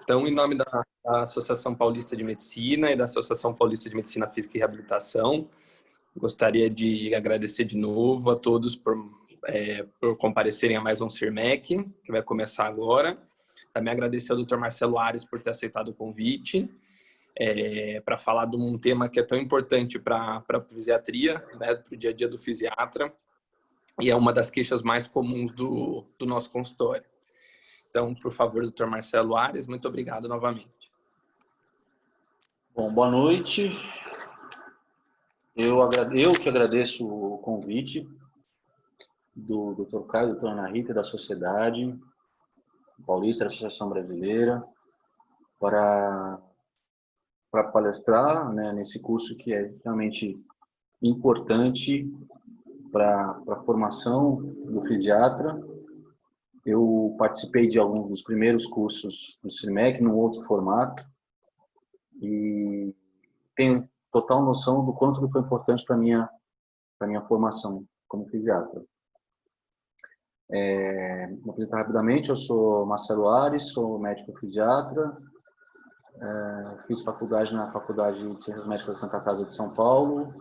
Então, em nome da Associação Paulista de Medicina e da Associação Paulista de Medicina Física e Reabilitação, gostaria de agradecer de novo a todos por comparecerem a mais um CIRMEC, que vai começar agora. Também agradecer ao Dr. Marcelo Ares por ter aceitado o convite para falar de um tema que é tão importante para a fisiatria, né, para o dia a dia do fisiatra, e é uma das queixas mais comuns do nosso consultório. Então, por favor, Dr. Marcelo Ares, muito obrigado novamente. Bom, boa noite. Eu que agradeço o convite do Dr. Caio, Dr. Ana Rita, da Sociedade Paulista, da Associação Brasileira, para palestrar, né, nesse curso que é extremamente importante para a formação do fisiatra. Eu participei de alguns dos primeiros cursos do CIRMEC, num outro formato, e tenho total noção do quanto foi importante para minha formação como fisiatra. Vou apresentar rapidamente, eu sou Marcelo Ares, sou médico fisiatra, fiz faculdade na Faculdade de Ciências Médicas da Santa Casa de São Paulo,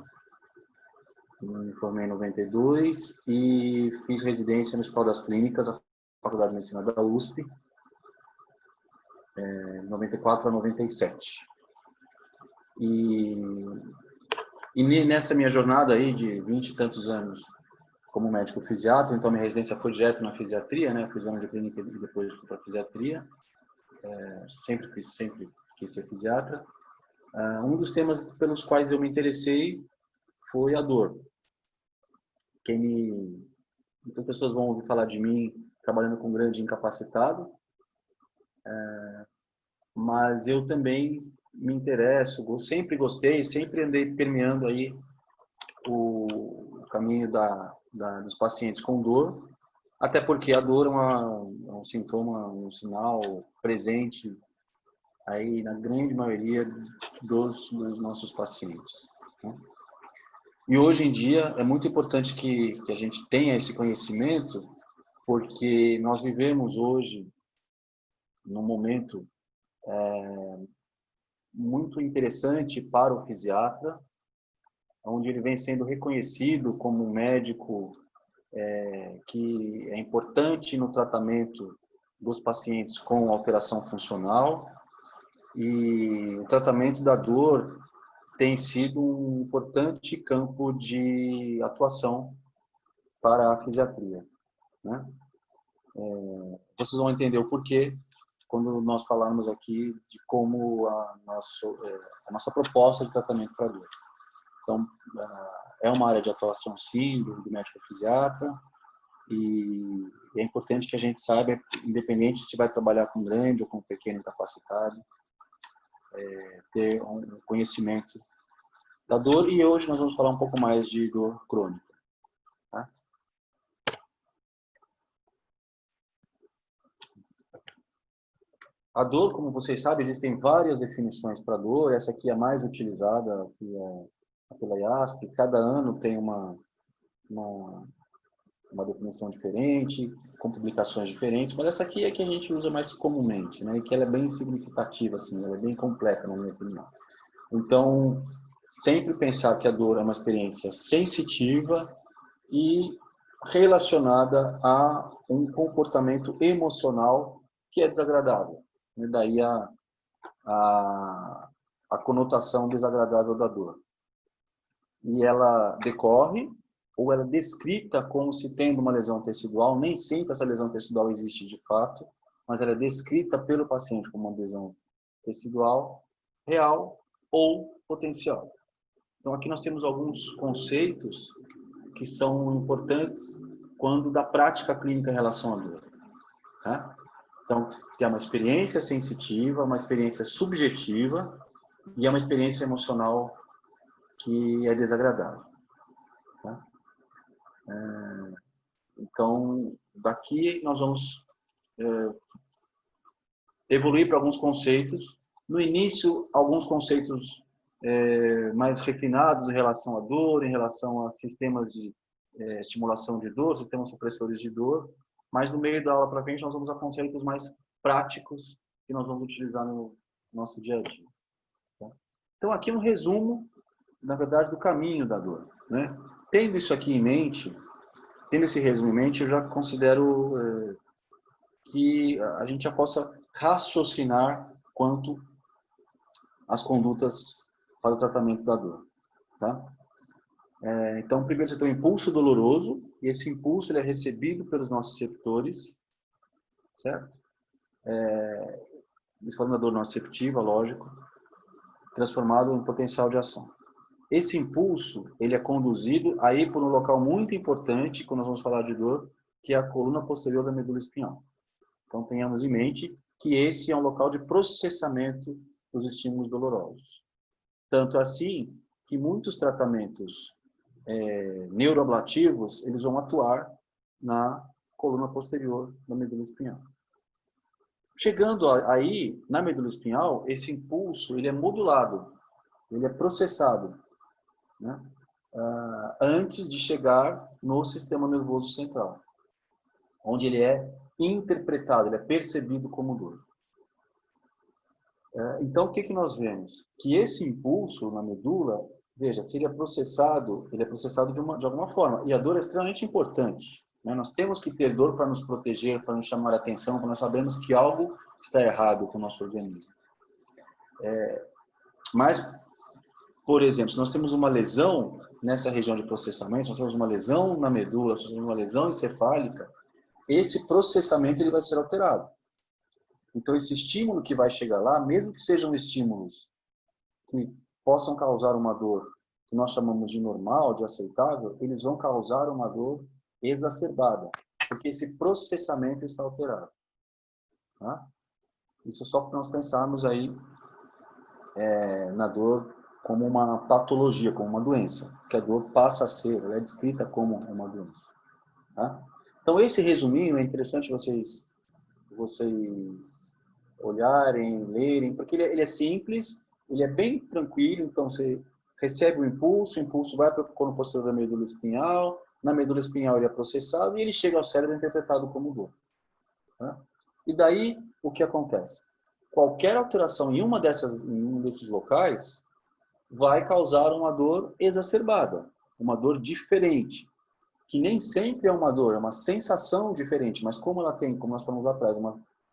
me formei em 92 e fiz residência no Hospital das Clínicas, da Faculdade de Medicina da USP, 94 a 97. E nessa minha jornada aí de 20 e tantos anos como médico fisiatra, então minha residência foi direto na fisiatria, né? Fiz ano de clínica e depois fui para fisiatria. Sempre quis ser fisiatra. Um dos temas pelos quais eu me interessei foi a dor. Muitas pessoas vão ouvir falar de mim trabalhando com grande incapacitado, mas eu também me interesso, sempre gostei, sempre andei permeando aí o caminho dos pacientes com dor, até porque a dor é um sintoma, um sinal presente aí na grande maioria dos nossos pacientes, né? E hoje em dia é muito importante que a gente tenha esse conhecimento, porque nós vivemos hoje num momento muito interessante para o fisiatra, onde ele vem sendo reconhecido como um médico que é importante no tratamento dos pacientes com alteração funcional, e o tratamento da dor tem sido um importante campo de atuação para a fisiatria, né? Vocês vão entender o porquê quando nós falarmos aqui de como a nossa proposta de tratamento para a dor. Então, é uma área de atuação, sim, do médico fisiatra, e é importante que a gente saiba, independente se vai trabalhar com grande ou com pequeno incapacitado, ter um conhecimento da dor, e hoje nós vamos falar um pouco mais de dor crônica. Tá? A dor, como vocês sabem, existem várias definições para dor, essa aqui é a mais utilizada pela IASP, cada ano tem uma definição diferente, com publicações diferentes, mas essa aqui é que a gente usa mais comumente, né? E que ela é bem significativa, assim, ela é bem completa, na minha opinião. Então, sempre pensar que a dor é uma experiência sensitiva e relacionada a um comportamento emocional que é desagradável. E daí a conotação desagradável da dor. E ela decorre, ou ela é descrita como se tendo uma lesão tecidual, nem sempre essa lesão tecidual existe de fato, mas ela é descrita pelo paciente como uma lesão tecidual real ou potencial. Então, aqui nós temos alguns conceitos que são importantes quando da prática clínica em relação à dor, tá? Então, que é uma experiência sensitiva, uma experiência subjetiva e é uma experiência emocional que é desagradável, tá? Então, daqui nós vamos evoluir para alguns conceitos. No início, alguns conceitos mais refinados em relação à dor, em relação a sistemas de estimulação de dor, sistemas supressores de dor, mas no meio da aula para frente nós vamos a conceitos mais práticos que nós vamos utilizar no nosso dia a dia. Tá? Então, aqui um resumo, na verdade, do caminho da dor, né? Tendo isso aqui em mente, tendo esse resumo em mente, eu já considero que a gente já possa raciocinar quanto às condutas para o tratamento da dor. Tá? Então, primeiro você tem o impulso doloroso, e esse impulso ele é recebido pelos nossos receptores, certo? Isso falando da dor nociceptiva, lógico, transformado em potencial de ação. Esse impulso, ele é conduzido aí por um local muito importante, quando nós vamos falar de dor, que é a coluna posterior da medula espinhal. Então, tenhamos em mente que esse é um local de processamento dos estímulos dolorosos. Tanto assim que muitos tratamentos neuroablativos, eles vão atuar na coluna posterior da medula espinhal. Chegando aí, na medula espinhal, esse impulso ele é modulado, ele é processado, né? Antes de chegar no sistema nervoso central, onde ele é interpretado, ele é percebido como dor. Então, o que nós vemos? Que esse impulso na medula, veja, se ele é processado de alguma forma. E a dor é extremamente importante, né? Nós temos que ter dor para nos proteger, para nos chamar a atenção, para nós sabermos que algo está errado com o nosso organismo. Mas, por exemplo, se nós temos uma lesão nessa região de processamento, se nós temos uma lesão na medula, se nós temos uma lesão encefálica, esse processamento ele vai ser alterado. Então, esse estímulo que vai chegar lá, mesmo que sejam estímulos que possam causar uma dor que nós chamamos de normal, de aceitável, eles vão causar uma dor exacerbada, porque esse processamento está alterado. Tá? Isso só para nós pensarmos aí na dor como uma patologia, como uma doença, que a dor passa a ser, ela é descrita como uma doença. Tá? Então, esse resuminho é interessante vocês olharem, lerem, porque ele é simples, ele é bem tranquilo, então você recebe o impulso vai para o corpo posterior da medula espinhal, na medula espinhal ele é processado e ele chega ao cérebro interpretado como dor. Tá? E daí, o que acontece? Qualquer alteração em um desses locais vai causar uma dor exacerbada, uma dor diferente, que nem sempre é uma dor, é uma sensação diferente, mas como ela tem, como nós falamos lá atrás,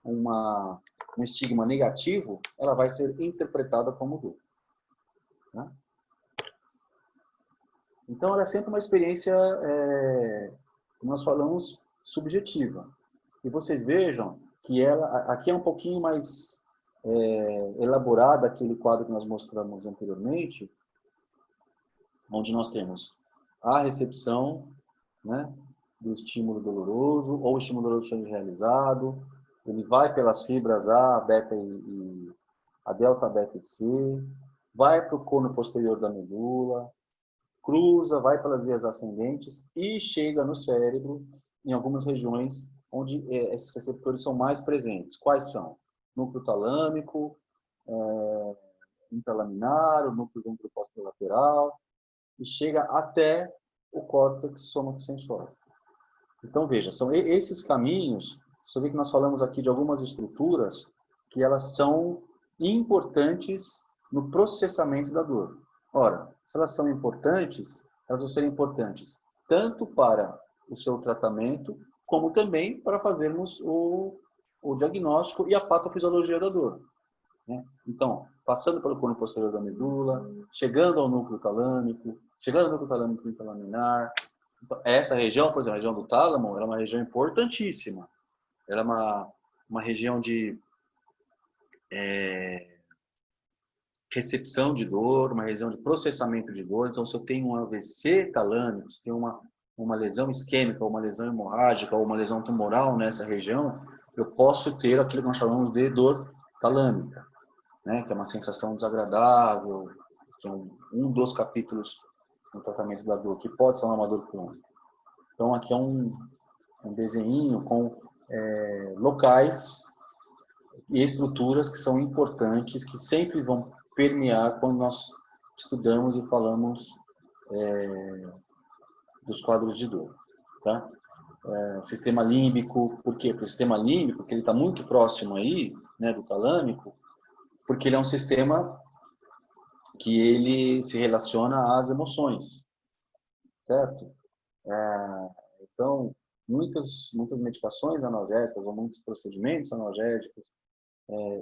um estigma negativo, ela vai ser interpretada como dor. Né? Então, ela é sempre uma experiência, como nós falamos, subjetiva. E vocês vejam que ela, aqui é um pouquinho mais elaborada aquele quadro que nós mostramos anteriormente, onde nós temos a recepção, né, do estímulo doloroso, ou o estímulo doloroso sendo realizado, ele vai pelas fibras A, beta e a delta, beta e C, vai para o cono posterior da medula, cruza, vai pelas vias ascendentes e chega no cérebro em algumas regiões onde esses receptores são mais presentes. Quais são? Núcleo talâmico, intralaminar, o núcleo ventrocostero-lateral, e chega até o córtex somatosensório. Então, veja, são esses caminhos. Você vê que nós falamos aqui de algumas estruturas que elas são importantes no processamento da dor. Ora, se elas são importantes, elas vão ser importantes tanto para o seu tratamento, como também para fazermos o diagnóstico e a patofisiologia da dor. Né? Então, passando pelo cono posterior da medula, chegando ao núcleo talâmico, chegando ao núcleo talâmico intralaminar. Então, essa região, por exemplo, a região do tálamo, ela é uma região importantíssima. Ela é uma região de recepção de dor, uma região de processamento de dor. Então, se eu tenho um AVC talâmico, se eu tenho uma lesão isquêmica, ou uma lesão hemorrágica, ou uma lesão tumoral nessa região, eu posso ter aquilo que nós chamamos de dor talâmica, né? Que é uma sensação desagradável, que é um dos capítulos no tratamento da dor, que pode ser uma dor crônica. Então, aqui é um desenho com locais e estruturas que são importantes, que sempre vão permear quando nós estudamos e falamos dos quadros de dor. Tá? Sistema límbico, por quê? Porque o sistema límbico, que ele está muito próximo aí, né, do talâmico, porque ele é um sistema que ele se relaciona às emoções, certo? Então, muitas medicações analgésicas ou muitos procedimentos analgésicos,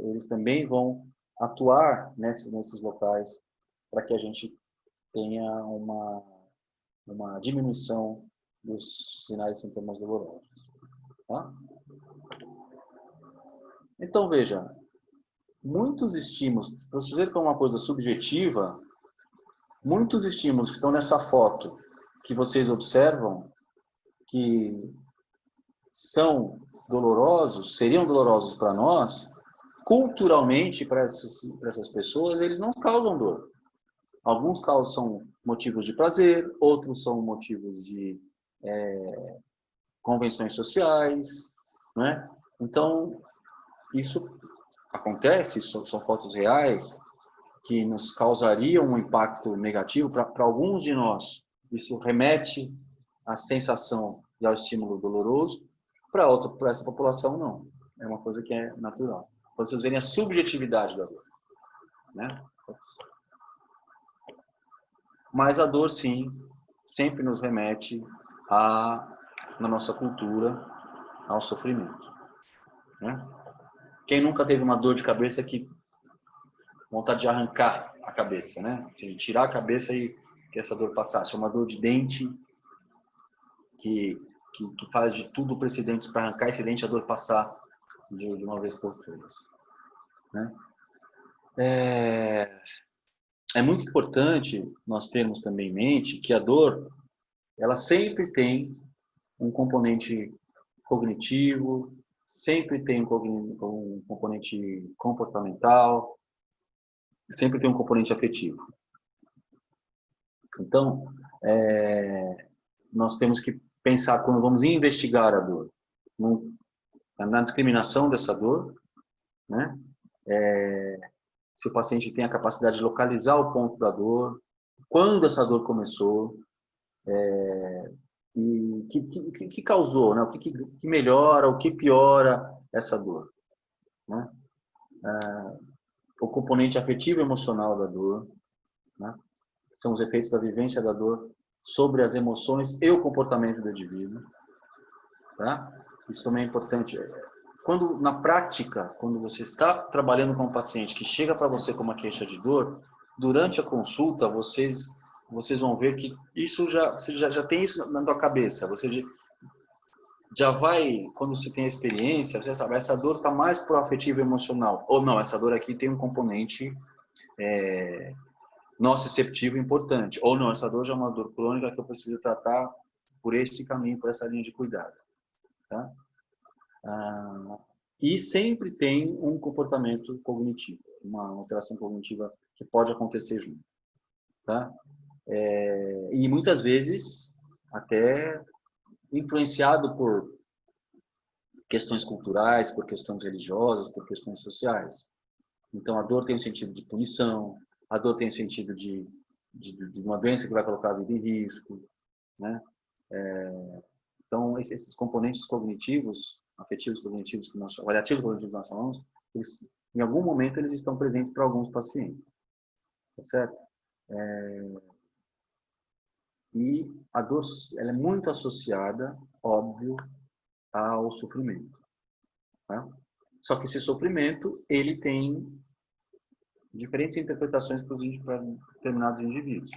eles também vão atuar nesses locais para que a gente tenha uma diminuição dos sinais e sintomas dolorosos. Tá? Então, veja, muitos estímulos, para vocês verem que é uma coisa subjetiva, muitos estímulos que estão nessa foto que vocês observam, que são dolorosos, seriam dolorosos para nós, culturalmente, para essas pessoas, eles não causam dor. Alguns são motivos de prazer, outros são motivos de convenções sociais, né? Então, isso acontece, são fotos reais, que nos causariam um impacto negativo para alguns de nós. Isso remete à sensação e ao estímulo doloroso, para essa população, não. É uma coisa que é natural. Para vocês verem a subjetividade da dor. Né? Mas a dor, sim, sempre nos remete, na nossa cultura, ao sofrimento. Né? Quem nunca teve uma dor de cabeça que vontade de arrancar a cabeça, né? De tirar a cabeça e que essa dor passasse. Uma dor de dente que faz de tudo para esse dente, para arrancar esse dente, a dor passar de uma vez por todas. Né? É muito importante nós termos também em mente que a dor, ela sempre tem um componente cognitivo, sempre tem um componente comportamental, sempre tem um componente afetivo. Então, nós temos que pensar, quando vamos investigar a dor, na discriminação dessa dor, né? Se o paciente tem a capacidade de localizar o ponto da dor, quando essa dor começou, e que causou, né? O que melhora, o que piora essa dor. Né? O componente afetivo e emocional da dor, né? São os efeitos da vivência da dor sobre as emoções e o comportamento do indivíduo. Tá? Isso também é importante. Na prática, quando você está trabalhando com um paciente que chega para você com uma queixa de dor, durante a consulta, vocês vão ver que você já tem isso na tua cabeça. Você já vai, quando você tem a experiência, você já sabe, essa dor está mais pro afetivo e emocional. Ou não, essa dor aqui tem um componente nociceptivo importante. Ou não, essa dor já é uma dor crônica que eu preciso tratar por esse caminho, por essa linha de cuidado. Tá? E sempre tem um comportamento cognitivo, uma alteração cognitiva que pode acontecer junto. Tá? E muitas vezes até influenciado por questões culturais, por questões religiosas, por questões sociais. Então, a dor tem um sentido de punição, a dor tem um sentido de uma doença que vai colocar a vida em risco. Né? Então, esses componentes cognitivos, afetivos cognitivos, variativos cognitivos que nós falamos, em algum momento eles estão presentes para alguns pacientes. Tá certo? E a dor, ela é muito associada, óbvio, ao sofrimento. Tá? Só que esse sofrimento, ele tem diferentes interpretações para determinados indivíduos.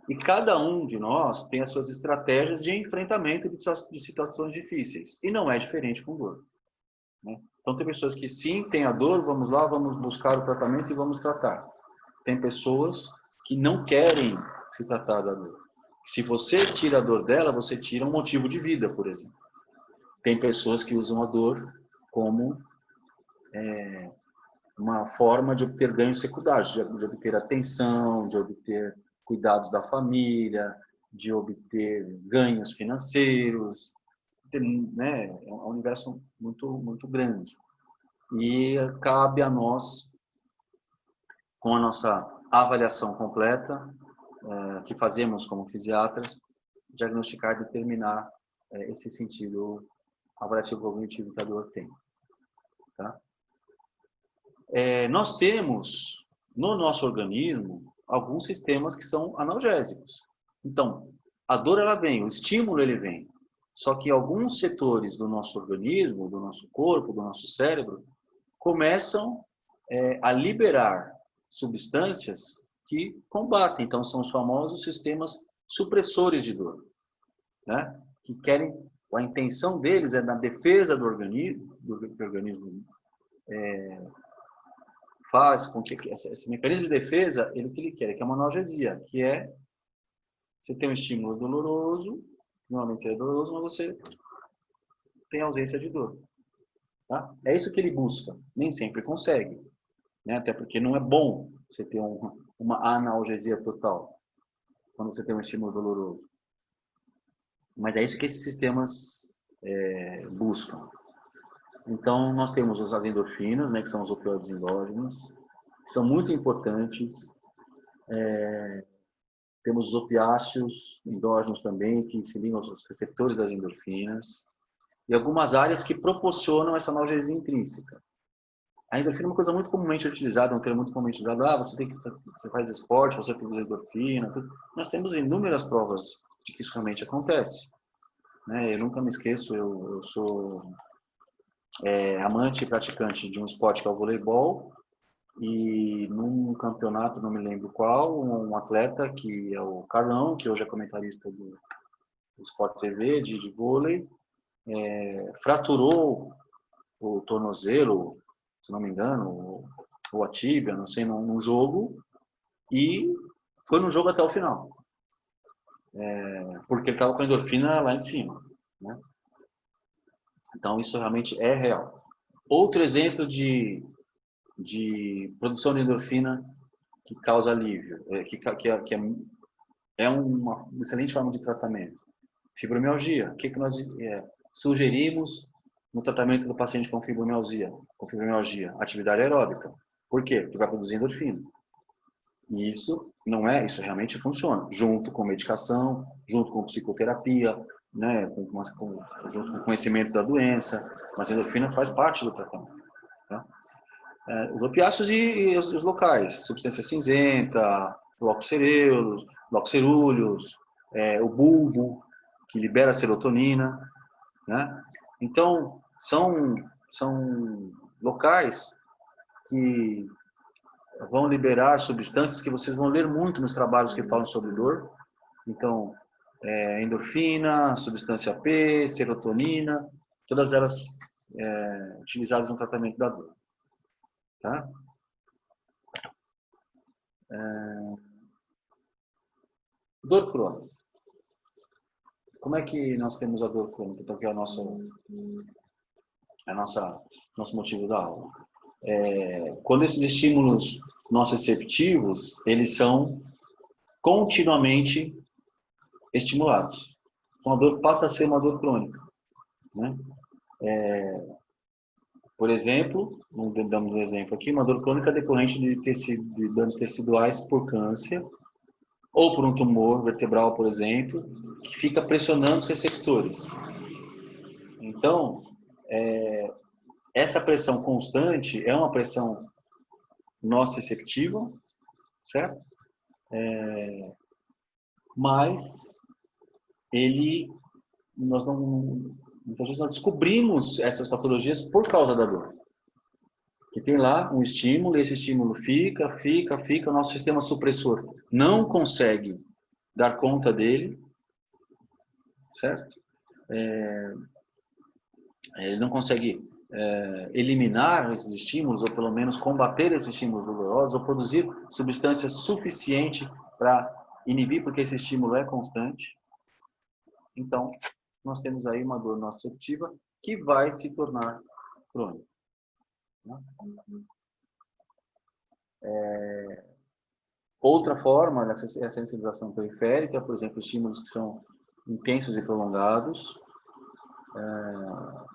E cada um de nós tem as suas estratégias de enfrentamento de situações difíceis. E não é diferente com dor. Né? Então, tem pessoas que sim, tem a dor, vamos lá, vamos buscar o tratamento e vamos tratar. Tem pessoas que não querem se tratar da dor. Se você tira a dor dela, você tira um motivo de vida, por exemplo. Tem pessoas que usam a dor como uma forma de obter ganhos secundários, de obter atenção, de obter cuidados da família, de obter ganhos financeiros. Né? É um universo muito, muito grande. E cabe a nós, com a nossa avaliação completa, que fazemos como fisiatras, diagnosticar e determinar esse sentido avaliativo cognitivo que a dor tem. Tá? Nós temos no nosso organismo alguns sistemas que são analgésicos. Então, a dor ela vem, o estímulo ele vem. Só que alguns setores do nosso organismo, do nosso corpo, do nosso cérebro, começam a liberar substâncias que combatem. Então, são os famosos sistemas supressores de dor, né? Que querem, a intenção deles é na defesa do organismo, faz com que esse mecanismo de defesa, ele que ele quer, que é uma analgesia, que é você tem um estímulo doloroso, normalmente é doloroso, mas você tem ausência de dor. Tá? É isso que ele busca. Nem sempre consegue, né? Até porque não é bom você ter uma analgesia total quando você tem um estímulo doloroso. Mas é isso que esses sistemas buscam. Então, nós temos as endorfinas, né, que são os opioides endógenos, que são muito importantes. Temos os opiáceos endógenos também, que se ligam aos receptores das endorfinas. E algumas áreas que proporcionam essa analgesia intrínseca. A endorfina é uma coisa muito comumente utilizada, um termo muito comumente usado. Você faz esporte, você produz endorfina. Tudo. Nós temos inúmeras provas de que isso realmente acontece. Né? Eu nunca me esqueço, eu sou amante e praticante de um esporte que é o voleibol. E num campeonato, não me lembro qual, um atleta que é o Carlão, que hoje é comentarista do Sport TV, de vôlei, fraturou o tornozelo, se não me engano, ou a tíbia, não sei, num jogo, e foi no jogo até o final. Porque ele estava com a endorfina lá em cima. Né? Então, isso realmente é real. Outro exemplo de produção de endorfina que causa alívio, é uma excelente forma de tratamento. Fibromialgia. O que nós sugerimos no tratamento do paciente com fibromialgia? Atividade aeróbica. Por quê? Porque vai produzir endorfina. E isso realmente funciona. Junto com medicação, junto com psicoterapia, né, junto com o conhecimento da doença. Mas a endorfina faz parte do tratamento. Tá? Os opiáceos e os locais. Substância cinzenta, loccerúleos, o bulbo, que libera serotonina, né? Então, são locais que vão liberar substâncias que vocês vão ler muito nos trabalhos que falam sobre dor. Então, endorfina, substância P, serotonina, todas elas utilizadas no tratamento da dor. Tá? Dor crônica. Como é que nós temos a dor crônica? Então, que é o nosso motivo da aula. Quando esses estímulos nociceptivos, eles são continuamente estimulados. Então, a dor passa a ser uma dor crônica. Né? Por exemplo, damos um exemplo aqui, uma dor crônica decorrente de danos teciduais por câncer, ou por um tumor vertebral, por exemplo, que fica pressionando os receptores. Então, essa pressão constante é uma pressão nociceptiva, certo? Mas muitas vezes nós descobrimos essas patologias por causa da dor. Que tem lá um estímulo, e esse estímulo fica, o nosso sistema supressor não consegue dar conta dele, certo? Ele não consegue eliminar esses estímulos, ou pelo menos combater esses estímulos dolorosos, ou produzir substância suficiente para inibir, porque esse estímulo é constante. Então, nós temos aí uma dor nociceptiva que vai se tornar crônica. Né? Outra forma é a sensibilização periférica, por exemplo, estímulos que são intensos e prolongados,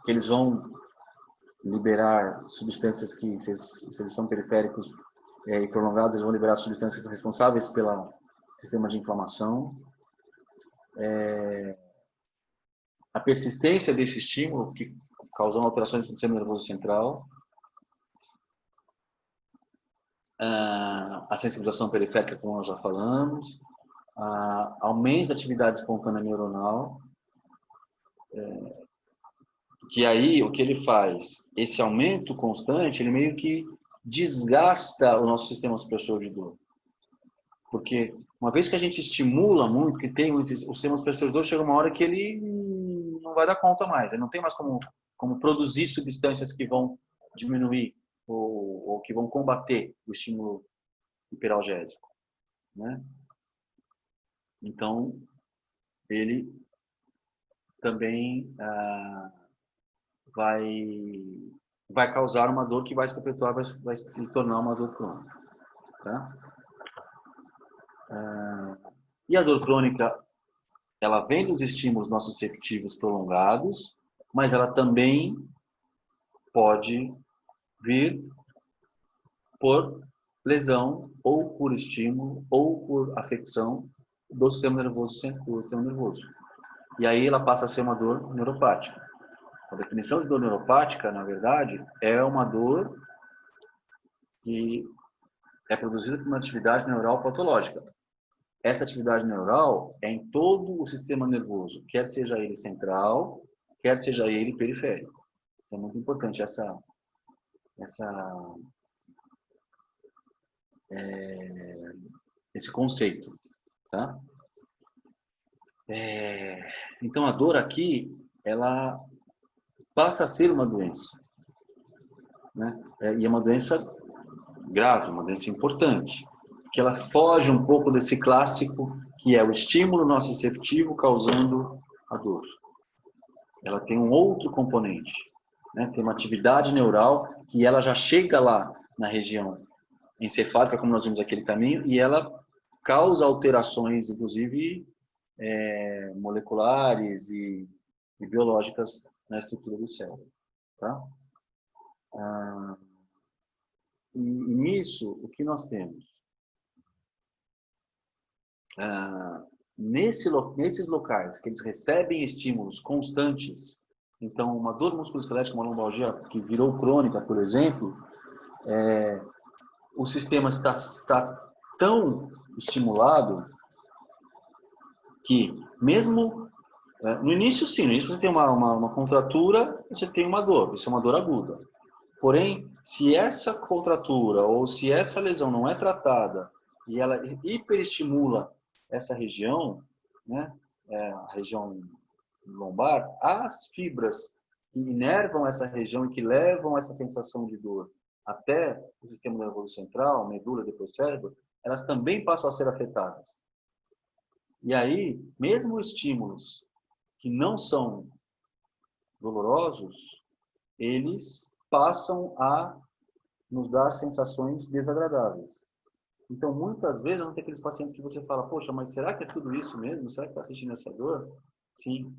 que eles vão liberar substâncias que, se eles são periféricos e prolongados, eles vão liberar substâncias responsáveis pelo sistema de inflamação. A persistência desse estímulo, que causam alterações no sistema nervoso central. a sensibilização periférica, como nós já falamos, aumento da atividade espontânea neuronal, que aí o que ele faz? Esse aumento constante, ele meio que desgasta o nosso sistema supressor de dor. Porque uma vez que a gente estimula muito, que tem o sistema supressor de dor, chega uma hora que ele não vai dar conta mais, ele não tem mais como produzir substâncias que vão diminuir ou que vão combater o estímulo hiperalgésico, né? Então, ele também vai causar uma dor que vai se perpetuar, vai se tornar uma dor crônica. Tá? E a dor crônica, ela vem dos estímulos nociceptivos prolongados, mas ela também pode vir por lesão, ou por estímulo, ou por afecção do sistema nervoso, E aí ela passa a ser uma dor neuropática. A definição de dor neuropática, na verdade, é uma dor que é produzida por uma atividade neural patológica. Essa atividade neural é em todo o sistema nervoso, quer seja ele central, quer seja ele periférico. É muito importante esse conceito. Tá? Então, a dor aqui, ela passa a ser uma doença. Né? E é uma doença grave, uma doença importante, que ela foge um pouco desse clássico que é o estímulo nociceptivo causando a dor. Ela tem um outro componente, né? Tem uma atividade neural que ela já chega lá na região encefálica, como nós vimos aquele caminho, e ela causa alterações, inclusive moleculares e biológicas na estrutura do cérebro. Tá? E nisso, o que nós temos? Nesses locais que eles recebem estímulos constantes, então uma dor musculoesquelética, uma lombalgia que virou crônica, por exemplo, o sistema está tão estimulado que mesmo no início, sim, no início você tem uma contratura, você tem uma dor, isso é uma dor aguda. Porém, se essa contratura ou se essa lesão não é tratada e ela hiperestimula essa região, né, a região lombar, as fibras que inervam essa região e que levam essa sensação de dor até o sistema nervoso central, medula, depois cérebro, elas também passam a ser afetadas. E aí, mesmo estímulos que não são dolorosos, eles passam a nos dar sensações desagradáveis. Então, muitas vezes, não tem aqueles pacientes que você fala, poxa, mas será que é tudo isso mesmo? Será que está sentindo essa dor? Sim.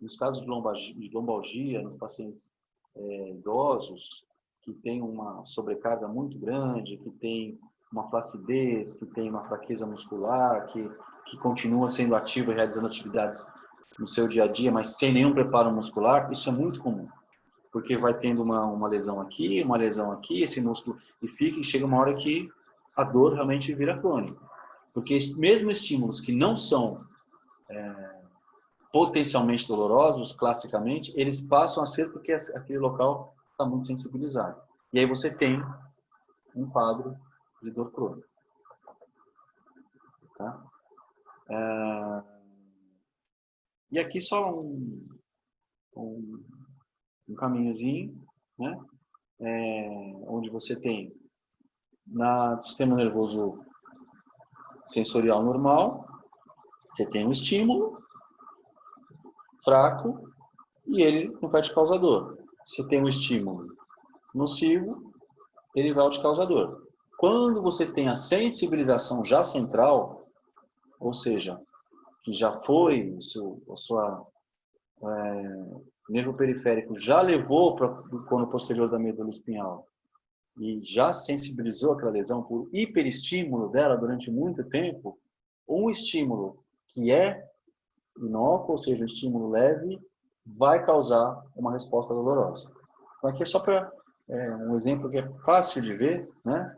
Nos casos de lombalgia, nos pacientes idosos, que têm uma sobrecarga muito grande, que tem uma flacidez, que tem uma fraqueza muscular, que continua sendo ativo e realizando atividades no seu dia a dia, mas sem nenhum preparo muscular, isso é muito comum. Porque vai tendo uma lesão aqui, esse músculo, e chega uma hora que a dor realmente vira crônica. Porque mesmo estímulos que não são potencialmente dolorosos, classicamente, eles passam a ser porque aquele local está muito sensibilizado. E aí você tem um quadro de dor crônica. Tá? E aqui só um caminhozinho, né? Onde você tem no sistema nervoso sensorial normal, você tem um estímulo fraco e ele não vai te causar dor. Você tem um estímulo nocivo, ele vai te causar dor. Quando você tem a sensibilização já central, ou seja, que já foi nervo periférico já levou para o cono posterior da medula espinhal e já sensibilizou aquela lesão por hiperestímulo dela durante muito tempo, um estímulo que é inócuo, ou seja, um estímulo leve, vai causar uma resposta dolorosa. Então aqui é só para um exemplo que é fácil de ver, né?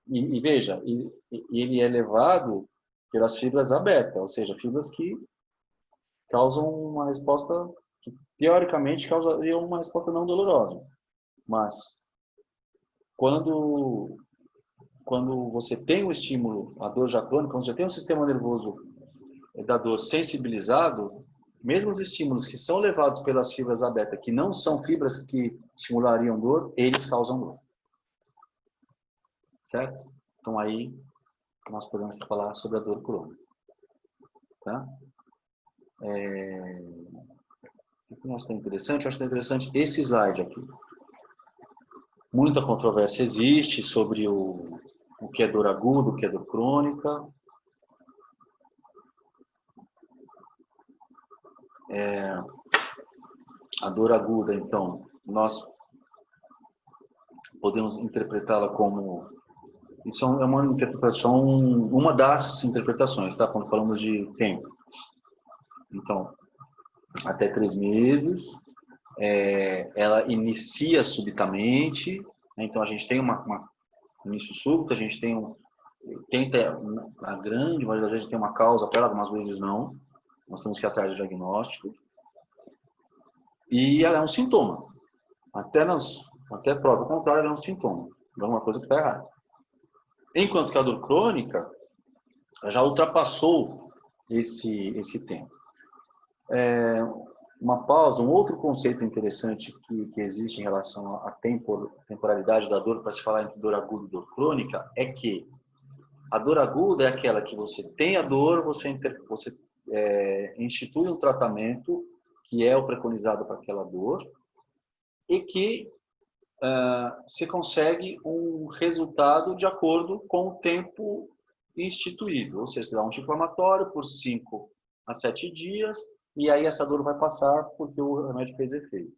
E veja, ele é levado pelas fibras abertas, ou seja, fibras que causam uma resposta que, teoricamente, causaria uma resposta não dolorosa. Mas, quando você tem o estímulo, a dor já crônica, quando você tem um sistema nervoso da dor sensibilizado, mesmo os estímulos que são levados pelas fibras abertas, que não são fibras que estimulariam dor, eles causam dor. Certo? Então, aí, nós podemos falar sobre a dor crônica. Tá? O que nós temos interessante? Eu acho que é interessante esse slide aqui. Muita controvérsia existe sobre o que é dor aguda, o que é dor crônica. A dor aguda, então, nós podemos interpretá-la como... Isso é uma interpretação, uma das interpretações, tá? Quando falamos de tempo. Então, até 3 meses, ela inicia subitamente, né? Então a gente tem um início súbito, a gente tem a grande maioria das vezes tem uma causa para ela, algumas vezes não. Nós temos que ir atrás do diagnóstico. E ela é um sintoma. Até prova contrária, ela é um sintoma de alguma coisa que está errada. Enquanto que a dor crônica já ultrapassou esse tempo. Uma pausa, um outro conceito interessante que existe em relação à temporalidade da dor, para se falar entre dor aguda e dor crônica, é que a dor aguda é aquela que você tem a dor, você institui um tratamento que é o preconizado para aquela dor e que se consegue um resultado de acordo com o tempo instituído. Ou seja, você dá um anti-inflamatório por 5 a 7 dias e aí essa dor vai passar porque o remédio fez efeito.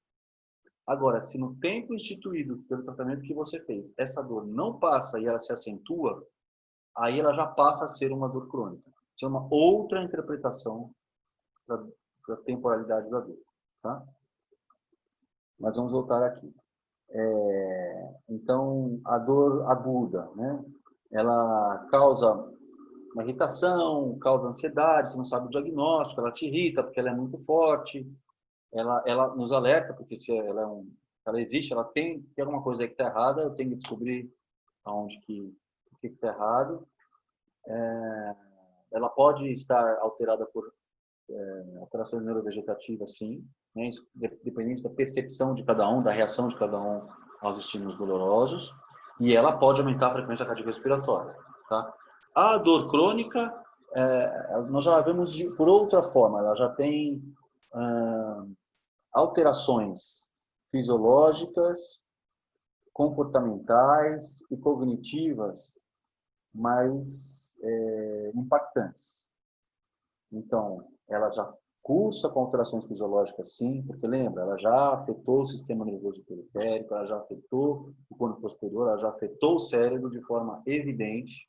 Agora, se no tempo instituído pelo tratamento que você fez, essa dor não passa e ela se acentua, aí ela já passa a ser uma dor crônica. Isso é uma outra interpretação da temporalidade da dor. Tá? Mas vamos voltar aqui. Então, a dor aguda, né? Ela causa uma irritação, causa ansiedade, você não sabe o diagnóstico, ela te irrita porque ela é muito forte, ela nos alerta, porque se ela existe, ela tem alguma coisa aí que está errada, eu tenho que descobrir o que está errado. Ela pode estar alterada por alterações neurovegetativas, sim, né? Dependendo da percepção de cada um, da reação de cada um aos estímulos dolorosos, e ela pode aumentar a frequência cardiorrespiratória. Tá? A dor crônica, nós já vemos por outra forma, ela já tem alterações fisiológicas, comportamentais e cognitivas mais impactantes. Então, ela já cursa com alterações fisiológicas, sim, porque lembra, ela já afetou o sistema nervoso periférico, ela já afetou o corpo posterior, ela já afetou o cérebro de forma evidente,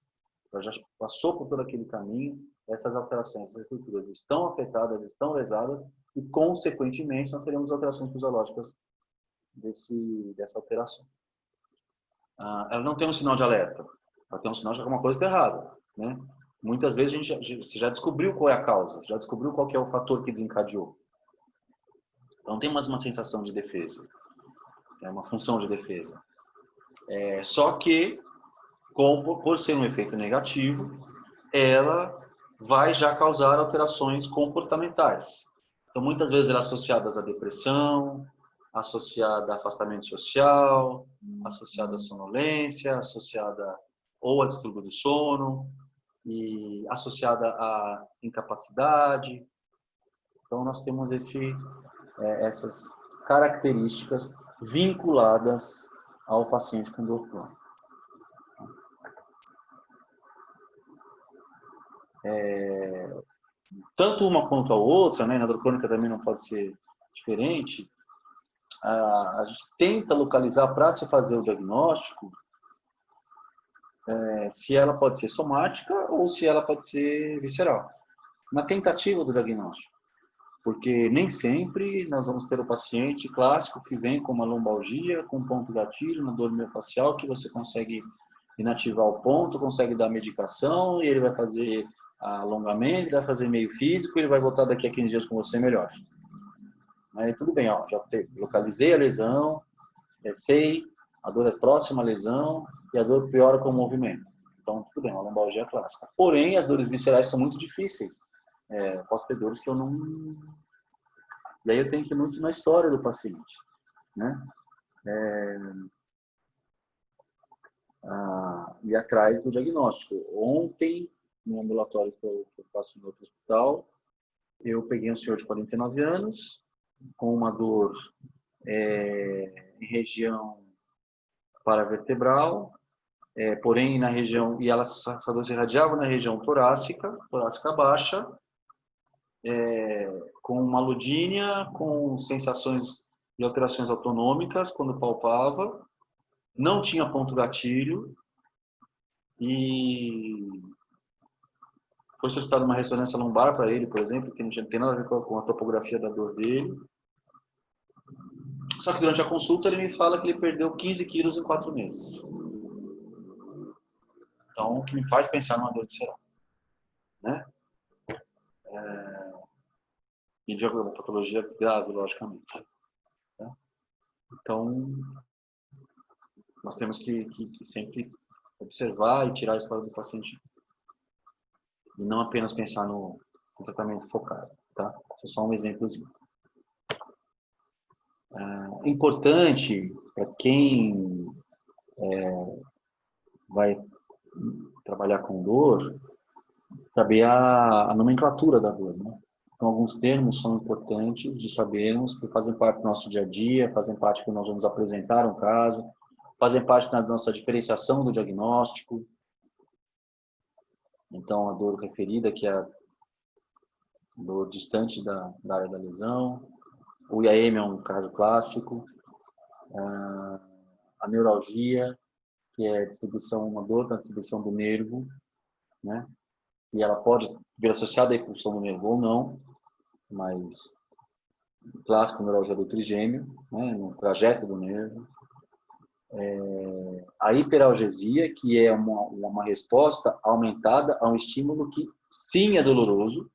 ela já passou por todo aquele caminho. Essas alterações, essas estruturas estão afetadas, estão lesadas e, consequentemente, nós teremos alterações fisiológicas dessa alteração. Ela não tem um sinal de alerta, ela tem um sinal de que alguma coisa está errada, né? Muitas vezes você já descobriu qual é a causa, já descobriu qual que é o fator que desencadeou. Então tem uma sensação de defesa, uma função de defesa. Só que, por ser um efeito negativo, ela vai já causar alterações comportamentais. Então muitas vezes ela é associada à depressão, associada a afastamento social, associada à sonolência, associada ou a distúrbio do sono, e associada à incapacidade. Então, nós temos essas características vinculadas ao paciente com dor crônica. Tanto uma quanto a outra, né, na dor crônica também não pode ser diferente, a gente tenta localizar para se fazer o diagnóstico se ela pode ser somática ou se ela pode ser visceral. Na tentativa do diagnóstico. Porque nem sempre nós vamos ter o paciente clássico que vem com uma lombalgia, com ponto gatilho, na dor miofascial, que você consegue inativar o ponto, consegue dar medicação, e ele vai fazer alongamento, vai fazer meio físico, e ele vai voltar daqui a 15 dias com você melhor. Aí tudo bem, ó, já localizei a lesão, sei, a dor é próxima à lesão, e a dor piora com o movimento. Então, tudo bem, uma lombalgia clássica. Porém, as dores viscerais são muito difíceis. Posso ter dores que eu não... E aí eu tenho que ir muito na história do paciente, né? E atrás do diagnóstico. Ontem, no ambulatório que eu faço no outro hospital, eu peguei um senhor de 49 anos, com uma dor em região paravertebral, porém na região, e essa dor se irradiava na região torácica baixa, com uma aludínia, com sensações de alterações autonômicas quando palpava, não tinha ponto gatilho e foi solicitada uma ressonância lombar para ele, por exemplo, que não tem nada a ver com a topografia da dor dele. Só que durante a consulta ele me fala que ele perdeu 15 quilos em 4 meses. Então, o que me faz pensar numa dor visceral, né? E de uma patologia grave, logicamente. Né? Então, nós temos que sempre observar e tirar a história do paciente e não apenas pensar no tratamento focado, tá? Isso é só um exemplozinho. Importante para quem vai trabalhar com dor, saber a nomenclatura da dor, né? Então, alguns termos são importantes de sabermos, que fazem parte do nosso dia a dia, fazem parte que nós vamos apresentar um caso, fazem parte da nossa diferenciação do diagnóstico. Então, a dor referida, que é a dor distante da área da lesão. O IAM é um caso clássico. A neuralgia, que é uma dor na distribuição do nervo, né? E ela pode vir associada à expulsão do nervo ou não, mas clássico neuralgia do trigêmeo, né? No trajeto do nervo. A hiperalgesia, que é uma resposta aumentada a um estímulo que sim é doloroso,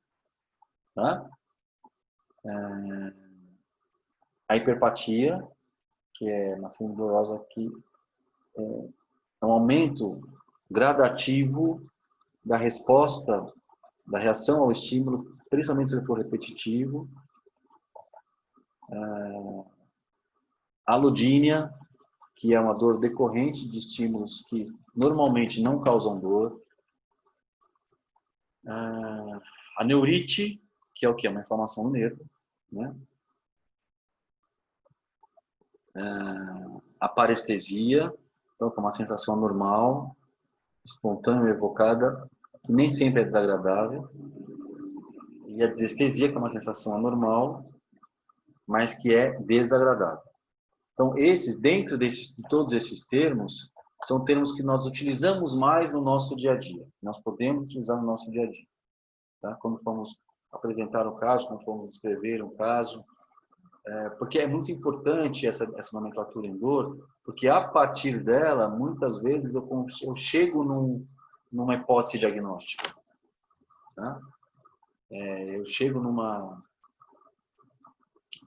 tá? A hiperpatia, que é uma síndrome dolorosa que é um aumento gradativo da resposta, da reação ao estímulo, principalmente se ele for repetitivo. A aludínia, que é uma dor decorrente de estímulos que normalmente não causam dor. A neurite, que é o que? Uma inflamação no nervo, né? A parestesia, então, que é uma sensação normal, espontânea, evocada, que nem sempre é desagradável. E a desestesia, que é uma sensação anormal, mas que é desagradável. Então, dentro de todos esses termos, são termos que nós utilizamos mais no nosso dia a dia. Nós podemos utilizar no nosso dia a dia. Tá? Quando formos apresentar um caso, quando formos descrever um caso. Porque é muito importante essa nomenclatura em dor, porque a partir dela, muitas vezes, eu chego numa hipótese diagnóstica. Tá? Eu chego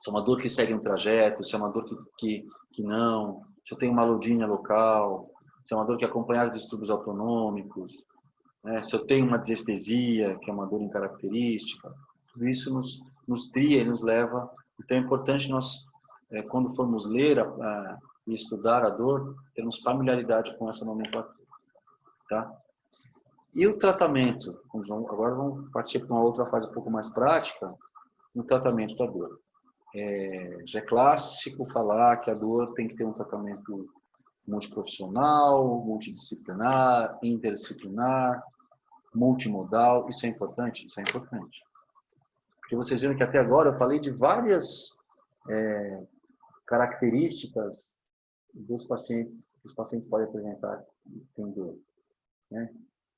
se é uma dor que segue um trajeto, se é uma dor que não, se eu tenho uma aludínia local, se é uma dor que é acompanhada de distúrbios autonômicos, né? Se eu tenho uma desestesia, que é uma dor incaracterística, tudo isso nos tria e nos leva. Então é importante nós, quando formos ler e estudar a dor, termos familiaridade com essa nomenclatura. Tá? E o tratamento? Agora vamos partir para uma outra fase um pouco mais prática, no tratamento da dor. Já é clássico falar que a dor tem que ter um tratamento multiprofissional, multidisciplinar, interdisciplinar, multimodal. Isso é importante? Isso é importante. Porque vocês viram que até agora eu falei de várias características dos pacientes que os pacientes podem apresentar tem dor. Né?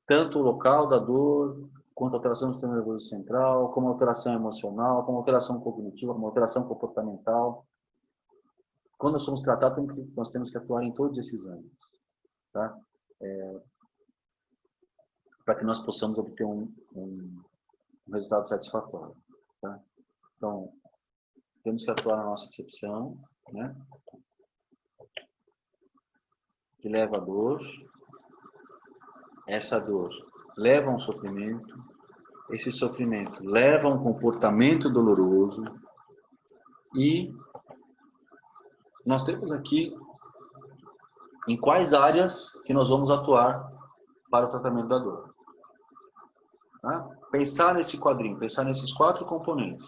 Tanto o local da dor, quanto à alteração do sistema nervoso central, como alteração emocional, como alteração cognitiva, como alteração comportamental. Quando nós somos tratados, nós temos que atuar em todos esses âmbitos, tá? Para que nós possamos obter um resultado satisfatório, tá? Então, temos que atuar na nossa acepção, né? Que leva a dor. Essa dor leva a um sofrimento. Esse sofrimento leva a um comportamento doloroso. E nós temos aqui em quais áreas que nós vamos atuar para o tratamento da dor. Tá? Pensar nesse quadrinho, pensar nesses 4 componentes.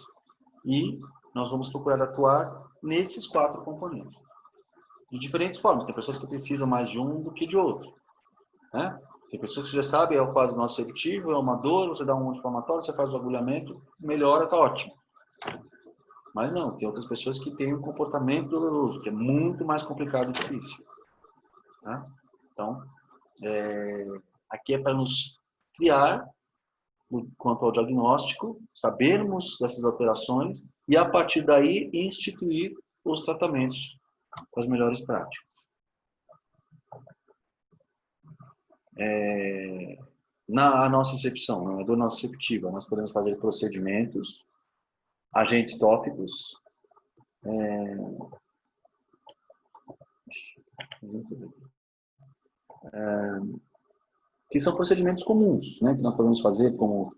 E nós vamos procurar atuar nesses 4 componentes. De diferentes formas. Tem pessoas que precisam mais de um do que de outro. Né? Tem pessoas que já sabem, é o quadro nociceptivo, é uma dor, você dá um anti-inflamatório, você faz o agulhamento, melhora, está ótimo. Mas não, tem outras pessoas que têm um comportamento doloroso, que é muito mais complicado e difícil. Tá? Então, aqui é para nos criar, quanto ao diagnóstico, sabermos dessas alterações e, a partir daí, instituir os tratamentos com as melhores práticas. Na nossa nocicepção, na dor nociceptiva, nós podemos fazer procedimentos, agentes tópicos, que são procedimentos comuns, né, que nós podemos fazer, como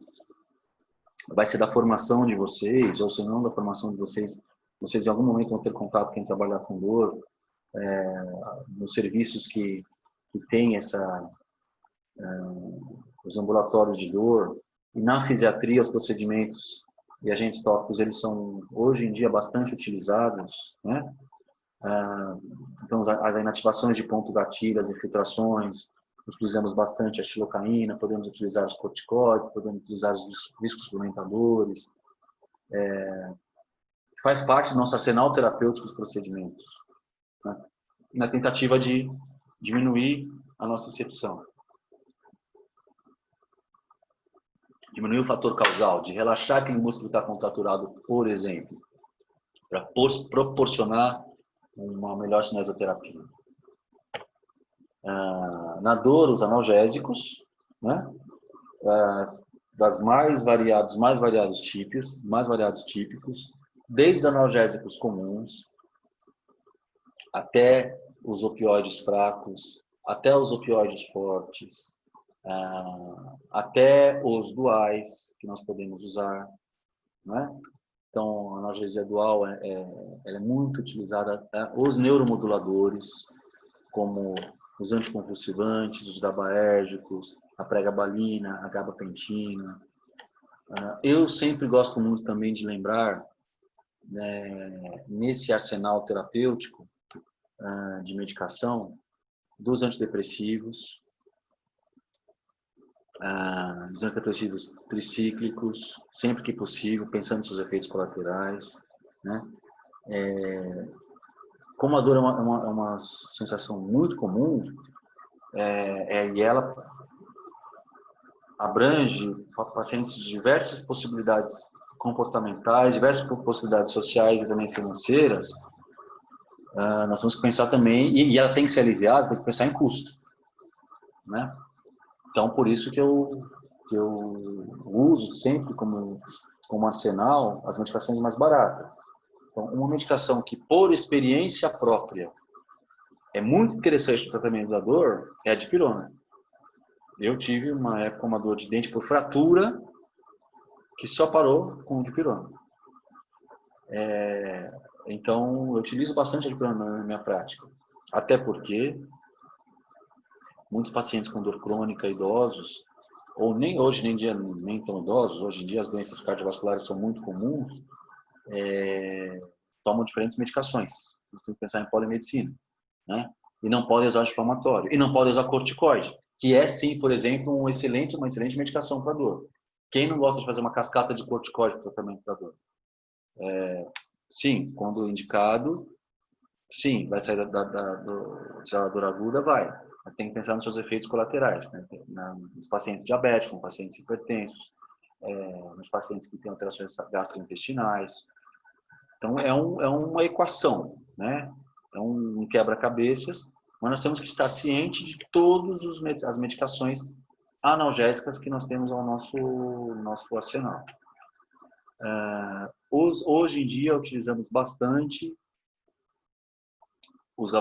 vai ser da formação de vocês, ou se não da formação de vocês, vocês em algum momento vão ter contato com quem trabalhar com dor, nos serviços que tem os ambulatórios de dor, e na fisiatria os procedimentos e agentes tópicos, eles são hoje em dia bastante utilizados, né? Então as inativações de ponto gatilho, as infiltrações, utilizamos bastante a xilocaína, podemos utilizar os corticoides, podemos utilizar os viscosuplementadores, faz parte do nosso arsenal terapêutico dos procedimentos, né? Na tentativa de diminuir a nossa nocicepção. Diminuir o fator causal, de relaxar aquele músculo que está contraturado, por exemplo, para proporcionar uma melhor cinesioterapia. Na dor, os analgésicos, né? Das mais variados típicos, desde os analgésicos comuns, até os opioides fracos, até os opioides fortes, até os duais que nós podemos usar, né? Então, a analgesia dual ela é muito utilizada, os neuromoduladores, como os anticonvulsivantes, os GABAérgicos, a pregabalina, a gabapentina. Eu sempre gosto muito também de lembrar, nesse arsenal terapêutico de medicação, dos antidepressivos, dos antidepressivos tricíclicos, sempre que possível, pensando nos seus efeitos colaterais, né? Como a dor é uma sensação muito comum, e ela abrange pacientes de diversas possibilidades comportamentais, diversas possibilidades sociais e também financeiras, nós temos que pensar também, e ela tem que ser aliviada, tem que pensar em custo, né? Então, por isso que eu uso sempre como arsenal as medicações mais baratas. Então, uma medicação que, por experiência própria, é muito interessante no tratamento da dor é a dipirona. Eu tive uma época uma dor de dente por fratura que só parou com dipirona. Então, eu utilizo bastante a dipirona na minha prática. Até porque muitos pacientes com dor crônica, idosos, ou nem hoje, nem tão idosos, hoje em dia as doenças cardiovasculares são muito comuns, tomam diferentes medicações. Você tem que pensar em polimedicina, né? E não podem usar anti-inflamatório. E não podem usar corticoide, que é sim, por exemplo, uma excelente medicação para dor. Quem não gosta de fazer uma cascata de corticoide para tratamento da dor? Sim, quando indicado, sim, vai sair da dor aguda, vai. Mas tem que pensar nos seus efeitos colaterais, né? Nos pacientes diabéticos, nos pacientes hipertensos, nos pacientes que têm alterações gastrointestinais. Então, é uma equação, né? É um quebra-cabeças, mas nós temos que estar cientes de todas as medicações analgésicas que nós temos ao nosso arsenal. Hoje em dia, utilizamos bastante os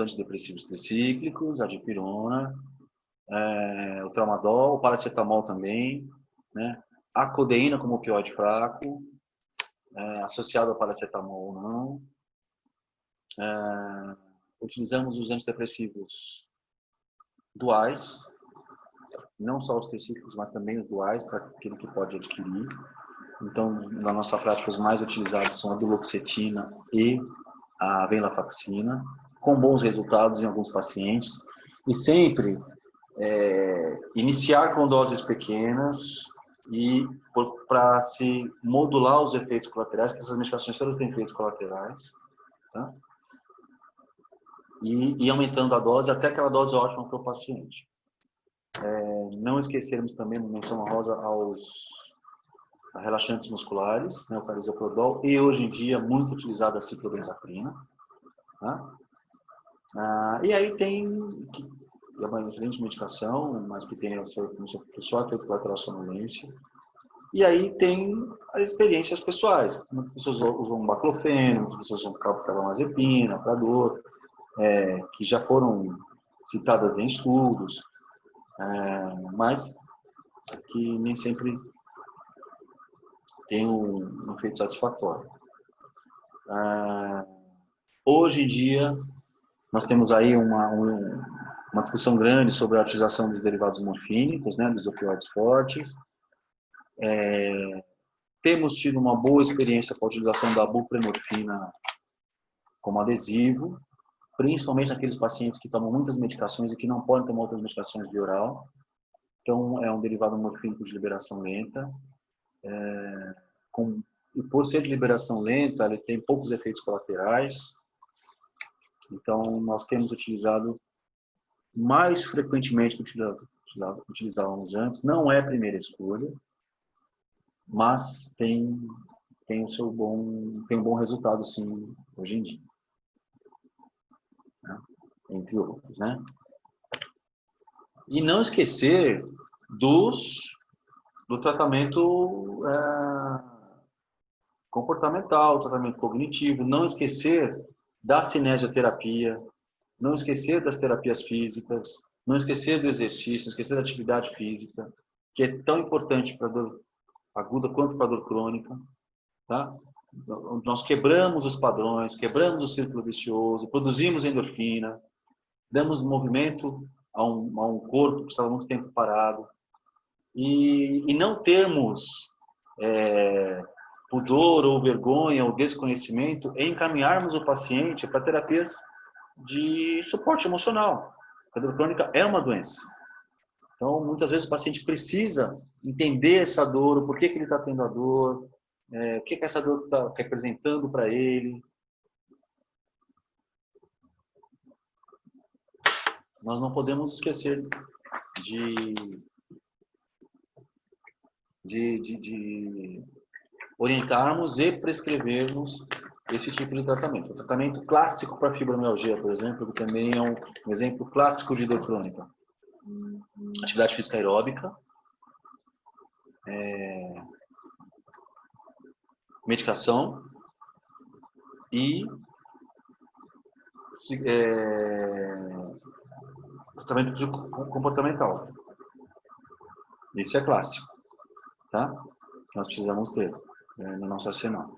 antidepressivos tricíclicos, a dipirona, o tramadol, o paracetamol também, né? A codeína como opioide fraco, associado ao paracetamol ou não. Utilizamos os antidepressivos duais, não só os tricíclicos, mas também os duais, para aquele que pode adquirir. Então, na nossa prática, os mais utilizados são a duloxetina e a venlafaxina, com bons resultados em alguns pacientes. E sempre iniciar com doses pequenas e para se modular os efeitos colaterais, porque essas medicações todas têm efeitos colaterais, tá? E aumentando a dose até aquela dose ótima para o paciente. Não esquecermos também, menção honrosa, aos relaxantes musculares, né, o carisoprodol, e hoje em dia muito utilizada a ciclobenzaprina. Tá? E aí tem é uma excelente medicação, mas que tem o seu efeito colateral sonolência. E aí tem as experiências pessoais. Muitas pessoas usam baclofeno, muitas pessoas usam carbamazepina para dor, que já foram citadas em estudos, mas que nem sempre tem um efeito satisfatório. Hoje em dia, nós temos aí uma discussão grande sobre a utilização dos derivados morfínicos, né, dos opioides fortes. Temos tido uma boa experiência com a utilização da buprenorfina como adesivo, principalmente naqueles pacientes que tomam muitas medicações e que não podem tomar outras medicações via oral. Então, é um derivado morfínico de liberação lenta. E por ser de liberação lenta, ele tem poucos efeitos colaterais. Então, nós temos utilizado mais frequentemente do que utilizávamos antes. Não é a primeira escolha, mas tem um bom resultado, sim, hoje em dia. Né? Entre outros, né? E não esquecer do tratamento comportamental, tratamento cognitivo, não esquecer da cinesioterapia, não esquecer das terapias físicas, não esquecer do exercício, não esquecer da atividade física, que é tão importante para a dor aguda quanto para a dor crônica. Tá? Nós quebramos os padrões, quebramos o círculo vicioso, produzimos endorfina, damos movimento a um corpo que estava muito tempo parado. E não termos pudor ou vergonha ou desconhecimento em encaminharmos o paciente para terapias de suporte emocional. A dor crônica é uma doença. Então, muitas vezes o paciente precisa entender essa dor, o porquê que ele está tendo a dor, o que essa dor está representando para ele. Nós não podemos esquecer de orientarmos e prescrevermos esse tipo de tratamento. O tratamento clássico para fibromialgia, por exemplo, que também é um exemplo clássico de dor crônica. Atividade física aeróbica, medicação e tratamento comportamental. Isso é clássico, tá? Nós precisamos ter no nosso arsenal.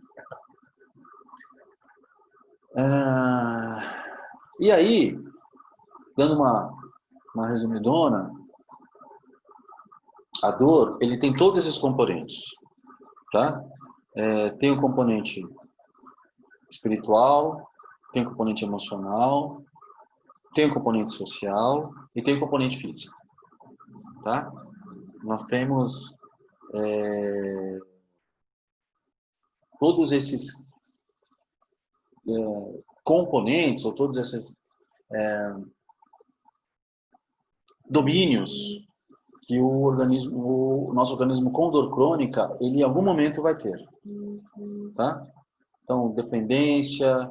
E aí, dando uma resumidona, a dor, ele tem todos esses componentes, tá? Tem o componente espiritual, tem o componente emocional, tem o componente social e tem o componente físico, tá? Nós temos todos esses componentes, ou todos esses domínios que o nosso organismo com dor crônica, ele em algum momento vai ter, tá? Então, dependência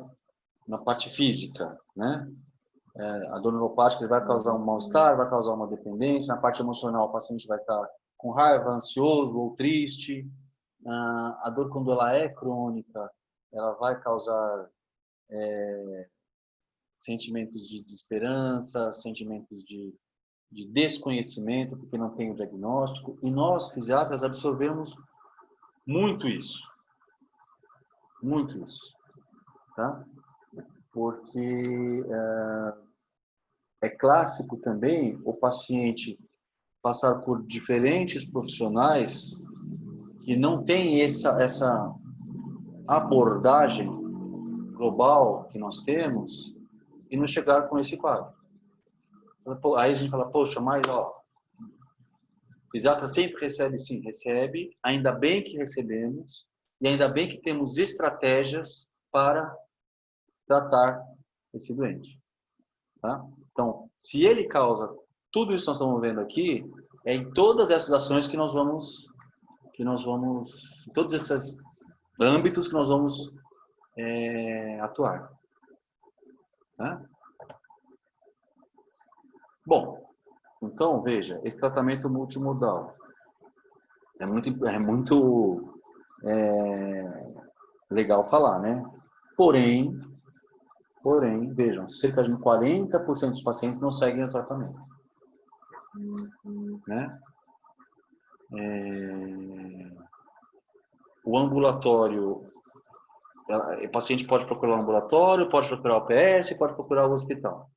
na parte física, né? A dor neuropática vai causar um mal-estar, vai causar uma dependência. Na parte emocional, o paciente vai estar com raiva, ansioso ou triste. A dor, quando ela é crônica, ela vai causar sentimentos de desesperança, sentimentos de desconhecimento, porque não tem o diagnóstico. E nós, fisiatras, absorvemos muito isso. Muito isso. Tá? Porque é clássico também o paciente passar por diferentes profissionais que não têm essa abordagem global que nós temos e não chegar com esse quadro. Aí a gente fala, poxa, mas ó, o fisiatra sempre recebe, sim, recebe, ainda bem que recebemos e ainda bem que temos estratégias para tratar esse doente. Tá? Então, se ele causa tudo isso que nós estamos vendo aqui, é em todas essas ações que nós vamos, em todos esses âmbitos que nós vamos atuar. Tá? Bom, então veja, esse tratamento multimodal é muito legal falar, né? Porém, vejam, cerca de 40% dos pacientes não seguem o tratamento. Né? O ambulatório, o paciente pode procurar o ambulatório, pode procurar o PS, pode procurar o hospital.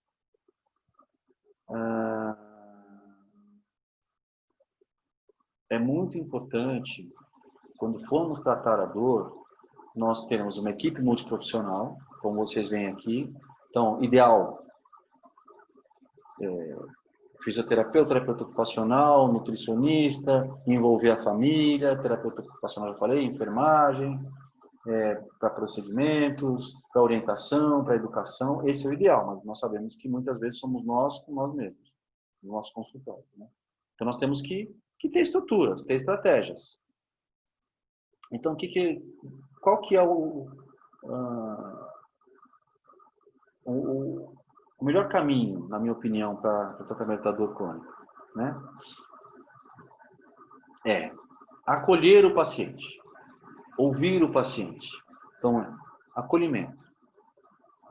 É muito importante, quando formos tratar a dor, nós termos uma equipe multiprofissional, como vocês veem aqui. Então, ideal, fisioterapeuta, terapeuta ocupacional, nutricionista, envolver a família, terapeuta ocupacional, já falei, enfermagem, para procedimentos, para orientação, para educação. Esse é o ideal, mas nós sabemos que muitas vezes somos nós com nós mesmos, no nosso consultório. Né? Então, nós temos que ter estruturas, ter estratégias. Então, qual que é o melhor caminho, na minha opinião, para o tratamento da dor crônica? Né? É acolher o paciente, ouvir o paciente. Então, acolhimento.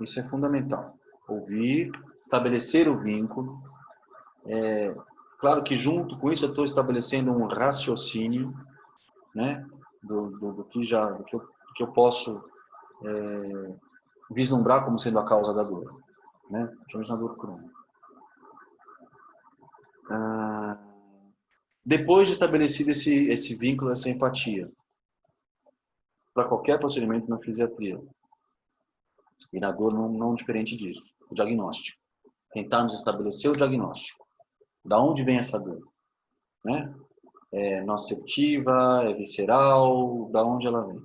Isso é fundamental. Ouvir, estabelecer o vínculo. Claro que junto com isso eu estou estabelecendo um raciocínio, né, do que eu posso vislumbrar como sendo a causa da dor, né, principalmente na dor crônica. Depois de estabelecido esse vínculo, essa empatia, para qualquer procedimento na fisiatria, e na dor não diferente disso, o diagnóstico. Tentarmos estabelecer o diagnóstico. Da onde vem essa dor? Né? É nociceptiva, é visceral, da onde ela vem?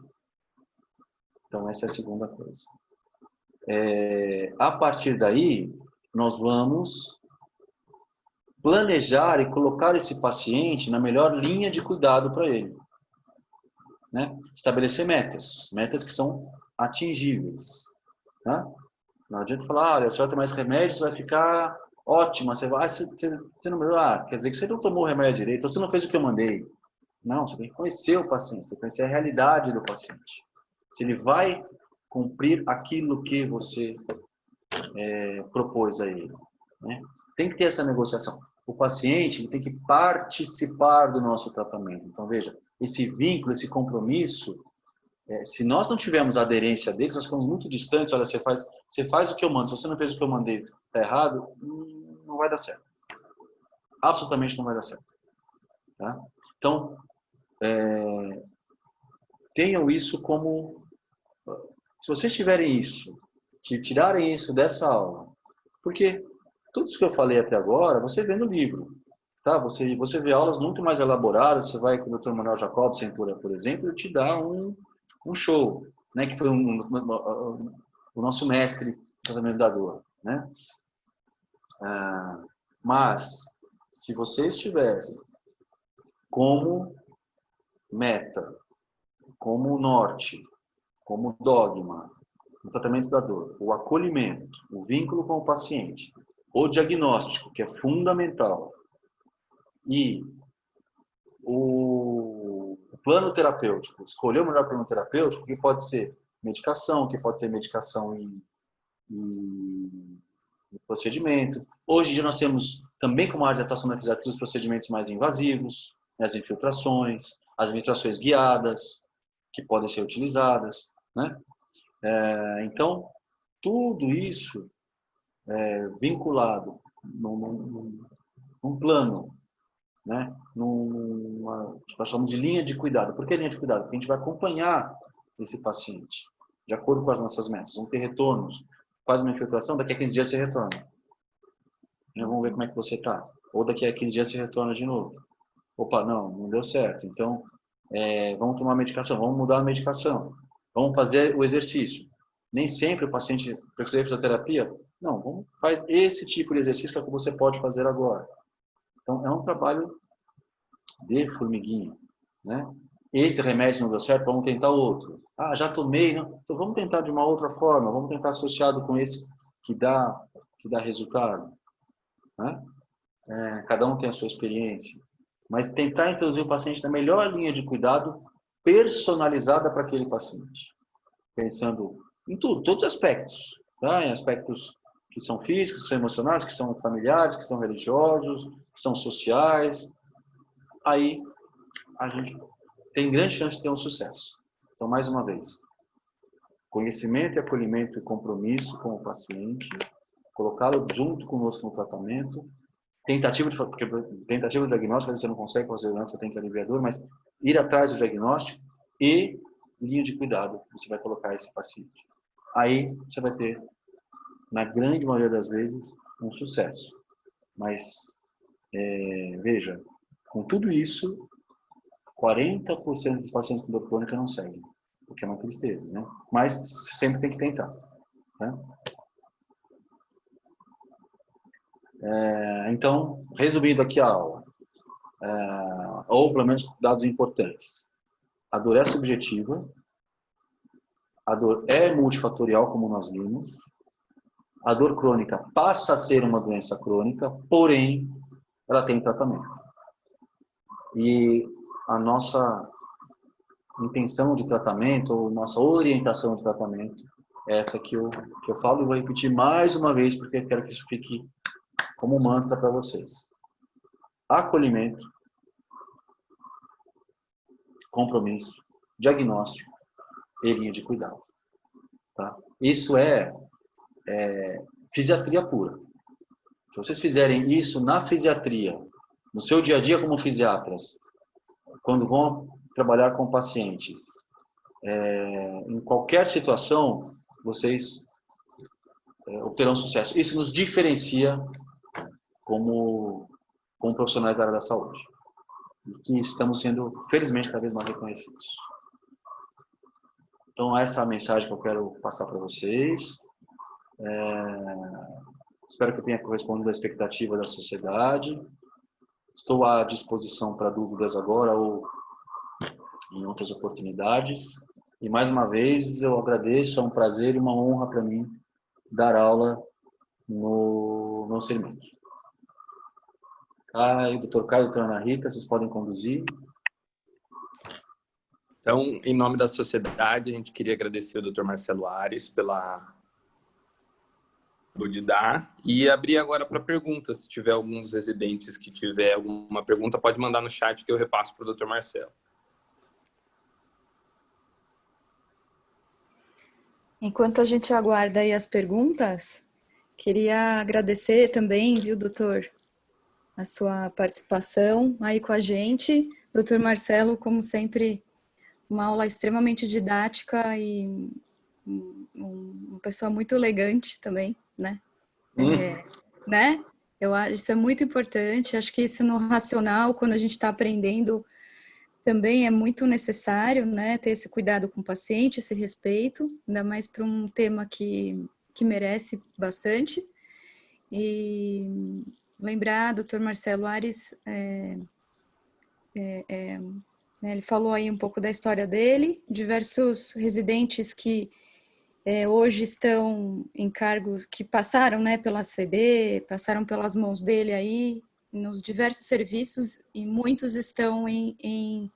Então, essa é a segunda coisa. A partir daí, nós vamos planejar e colocar esse paciente na melhor linha de cuidado para ele. Né? Estabelecer metas que são atingíveis. Tá? Não adianta falar, olha, se vai ter mais remédios, vai ficar ótima. Você não melhorou, quer dizer que você não tomou o remédio direito, ou você não fez o que eu mandei. Não, você tem que conhecer o paciente, tem que conhecer a realidade do paciente. Se ele vai cumprir aquilo que você propôs a ele. Né? Tem que ter essa negociação. O paciente ele tem que participar do nosso tratamento. Então, veja, esse vínculo, esse compromisso, se nós não tivermos aderência deles, nós ficamos muito distantes. Olha, você faz o que eu mando. Se você não fez o que eu mandei, está errado, não vai dar certo. Absolutamente não vai dar certo. Tá? Então, tenham isso como... Se vocês tiverem isso, tirarem isso dessa aula, porque tudo isso que eu falei até agora, você vê no livro. Tá? Você vê aulas muito mais elaboradas, você vai com o Dr. Manuel Jacobsen, por exemplo, ele te dá um show, né? Que foi o nosso mestre do tratamento da dor. Né? Mas, se vocês tivessem como meta, como norte, como dogma, o tratamento da dor, o acolhimento, o vínculo com o paciente, o diagnóstico, que é fundamental, e o plano terapêutico, escolher o melhor plano terapêutico, que pode ser medicação, que pode ser medicação e procedimento. Hoje em dia nós temos também como área de atuação da fisioterapia os procedimentos mais invasivos, as infiltrações guiadas, que podem ser utilizadas, né? Então, tudo isso é vinculado num plano, né? Nós chamamos de linha de cuidado. Por que linha de cuidado? Porque a gente vai acompanhar esse paciente de acordo com as nossas metas. Vão ter retornos. Faz uma infiltração, daqui a 15 dias você retorna. Vamos ver como é que você está. Ou daqui a 15 dias você retorna de novo. Opa, não deu certo. Então, vamos tomar medicação, vamos mudar a medicação. Vamos fazer o exercício. Nem sempre o paciente precisa de fisioterapia. Não, faz esse tipo de exercício que é o que você pode fazer agora. Então, é um trabalho de formiguinha, né? Esse remédio não deu certo, vamos tentar outro. Ah, já tomei, não? Então vamos tentar de uma outra forma, vamos tentar associado com esse que dá resultado, né? Cada um tem a sua experiência, mas tentar introduzir o paciente na melhor linha de cuidado personalizada para aquele paciente, pensando em tudo, todos os aspectos, tá? Em aspectos que são físicos, que são emocionais, que são familiares, que são religiosos, que são sociais. Aí a gente tem grande chance de ter um sucesso. Então, mais uma vez, conhecimento e acolhimento e compromisso com o paciente, colocá-lo junto conosco no tratamento, tentativa de diagnóstico, você não consegue fazer, você tem que aliviar a dor, mas ir atrás do diagnóstico e linha de cuidado, você vai colocar esse paciente. Aí você vai ter, na grande maioria das vezes, um sucesso. Mas, veja, com tudo isso, 40% dos pacientes com dor crônica não seguem, o que é uma tristeza, né? Mas sempre tem que tentar, né? Então, resumindo aqui a aula, ou pelo menos dados importantes. A dor é subjetiva, a dor é multifatorial, como nós vimos, a dor crônica passa a ser uma doença crônica, porém, ela tem tratamento. E a nossa intenção de tratamento, ou nossa orientação de tratamento, é essa que eu falo e vou repetir mais uma vez, porque eu quero que isso fique como mantra para vocês. Acolhimento, compromisso, diagnóstico e linha de cuidado. Tá? Isso é fisiatria pura. Se vocês fizerem isso na fisiatria, no seu dia a dia como fisiatras, quando vão trabalhar com pacientes, em qualquer situação, vocês obterão sucesso. Isso nos diferencia como profissionais da área da saúde. E que estamos sendo, felizmente, cada vez mais reconhecidos. Então, essa é a mensagem que eu quero passar para vocês. Espero que eu tenha correspondido à expectativa da sociedade. Estou à disposição para dúvidas agora ou em outras oportunidades. E, mais uma vez, eu agradeço. É um prazer e uma honra para mim dar aula no segmento. Doutor Caio e doutora Ana Rita, vocês podem conduzir. Então, em nome da sociedade, a gente queria agradecer ao Dr. Marcelo Ares pela de dar e abrir agora para perguntas. Se tiver alguns residentes que tiver alguma pergunta, pode mandar no chat que eu repasso para o Dr. Marcelo. Enquanto a gente aguarda aí as perguntas, queria agradecer também, viu, doutor, a sua participação aí com a gente. Doutor Marcelo, como sempre, uma aula extremamente didática e uma pessoa muito elegante também, né? Né? Eu acho isso é muito importante. Acho que isso no racional, quando a gente está aprendendo, também é muito necessário, né? Ter esse cuidado com o paciente, esse respeito, ainda mais para um tema que merece bastante. E lembrar, doutor Marcelo Ares, né, ele falou aí um pouco da história dele, diversos residentes que hoje estão em cargos que passaram, né, pela CD, passaram pelas mãos dele aí, nos diversos serviços, e muitos estão em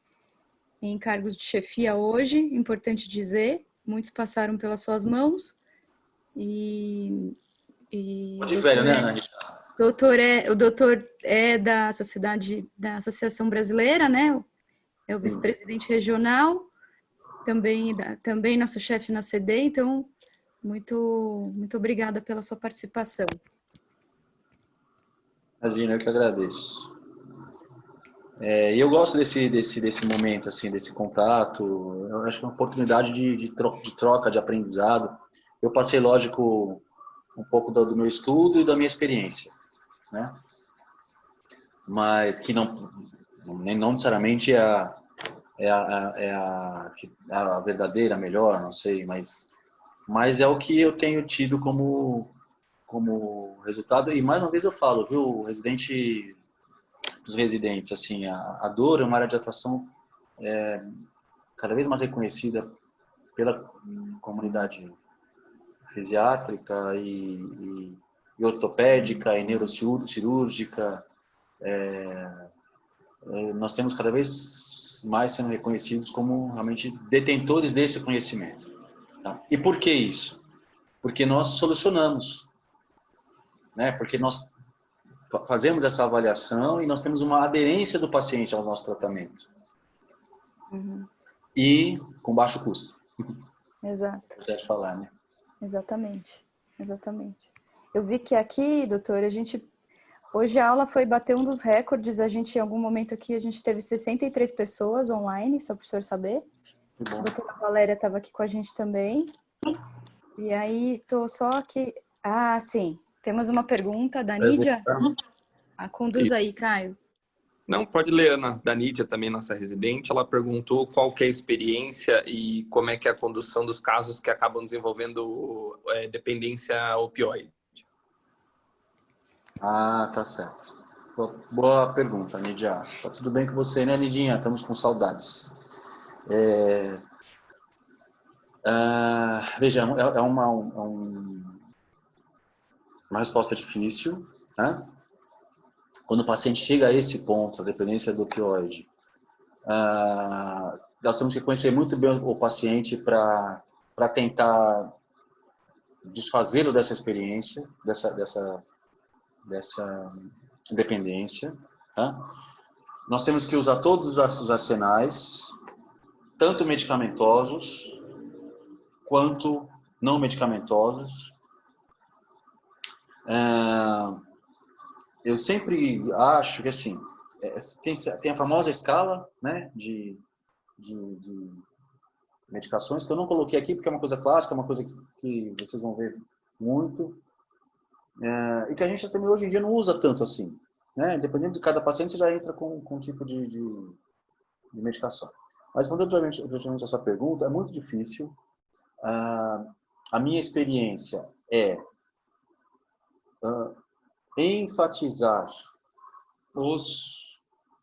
cargos de chefia hoje, importante dizer, muitos passaram pelas suas mãos, e De velho, né, Ana Rita? o doutor é da Associação Brasileira, né, é o vice-presidente regional, também nosso chefe na CD, então, muito obrigada pela sua participação. Imagina, eu que agradeço. E eu gosto desse momento, assim, desse contato. Eu acho que é uma oportunidade de troca, de aprendizado. Eu passei, lógico, um pouco do meu estudo e da minha experiência, né? Mas que não necessariamente é a verdadeira, a melhor, não sei, mas é o que eu tenho tido como resultado. E mais uma vez eu falo, viu, dos residentes, assim, a dor é uma área de atuação cada vez mais reconhecida pela comunidade fisiátrica e ortopédica e neurocirúrgica. Nós temos cada vez mais sendo reconhecidos como realmente detentores desse conhecimento. Tá? E por que isso? Porque nós solucionamos, né? Porque nós fazemos essa avaliação e nós temos uma aderência do paciente ao nosso tratamento. E com baixo custo. Exato. Deve falar, né? Exatamente. Eu vi que aqui, doutor, hoje a aula foi bater um dos recordes, em algum momento aqui, a gente teve 63 pessoas online, só para o senhor saber. A doutora Valéria estava aqui com a gente também. E aí, tô só aqui... Ah, sim. Temos uma pergunta da Nídia. Conduz aí, Caio. Não, pode ler, Ana. Da Nídia, também nossa residente. Ela perguntou qual que é a experiência e como é que é a condução dos casos que acabam desenvolvendo dependência opioide. Ah, tá certo. Boa pergunta, Nidia. Tá tudo bem com você, né, Nidinha? Estamos com saudades. Veja, é uma resposta difícil, né? Quando o paciente chega a esse ponto, a dependência do opioide, nós temos que conhecer muito bem o paciente para tentar desfazê-lo dessa experiência, dessa dependência. Tá? Nós temos que usar todos os arsenais, tanto medicamentosos quanto não medicamentosos. Eu sempre acho que assim, tem a famosa escala, né, de medicações, que eu não coloquei aqui porque é uma coisa clássica, é uma coisa que vocês vão ver muito, e que a gente também hoje em dia não usa tanto assim. Né? Dependendo de cada paciente, você já entra com um tipo de medicação. Mas, respondendo objetivamente a sua pergunta, é muito difícil. A minha experiência é enfatizar os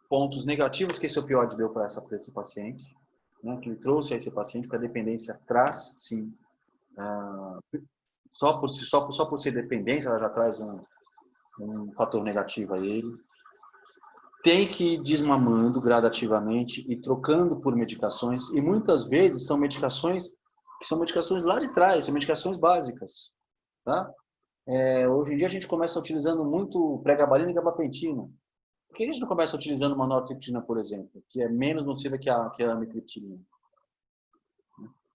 pontos negativos que esse opioide deu para esse paciente, né, que ele trouxe a esse paciente, porque a dependência traz, sim, só por ser dependência, ela já traz um fator negativo a ele. Tem que ir desmamando gradativamente e trocando por medicações, e muitas vezes são medicações que são medicações lá de trás, são medicações básicas. Tá? Hoje em dia a gente começa utilizando muito pregabalina e gabapentina. Por que a gente não começa utilizando uma nortriptilina, por exemplo, que é menos nociva que a amitriptilina?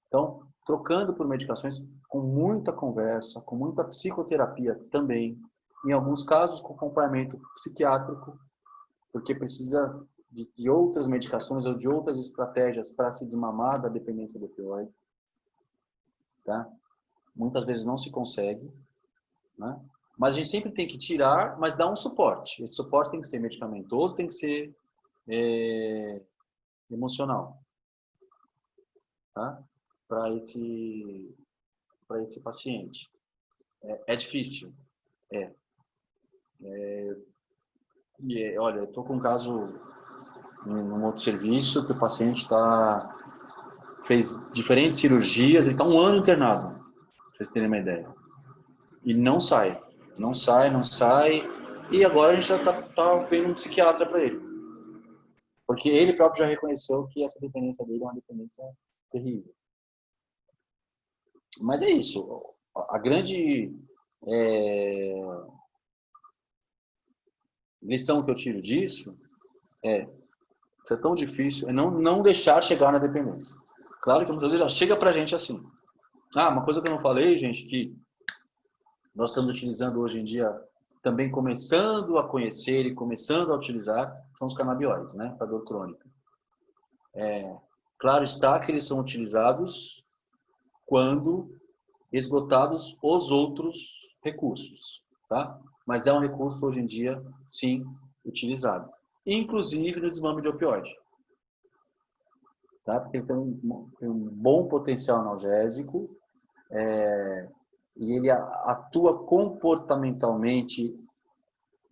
Então, trocando por medicações com muita conversa, com muita psicoterapia também, em alguns casos com acompanhamento psiquiátrico, porque precisa de outras medicações ou de outras estratégias para se desmamar da dependência do opioide. Tá? Muitas vezes não se consegue, né? Mas a gente sempre tem que tirar, mas dar um suporte. Esse suporte tem que ser medicamentoso, tem que ser emocional, tá? Para esse paciente. É difícil. Olha, eu estou com um caso num outro serviço, que o paciente fez diferentes cirurgias, ele está 1 ano internado, para vocês terem uma ideia. E não sai, não sai, não sai. E agora a gente já tá vendo um psiquiatra para ele. Porque ele próprio já reconheceu que essa dependência dele é uma dependência terrível. Mas é isso. A grande lição que eu tiro disso é que é tão difícil, é não deixar chegar na dependência. Claro que muitas vezes já chega pra gente assim. Uma coisa que eu não falei, gente, que nós estamos utilizando hoje em dia, também começando a conhecer e começando a utilizar, são os canabinoides, né, para dor crônica. Claro está que eles são utilizados quando esgotados os outros recursos, tá? Mas é um recurso hoje em dia, sim, utilizado. Inclusive no desmame de opioide. Tá? Porque ele tem um bom potencial analgésico, e ele atua comportamentalmente,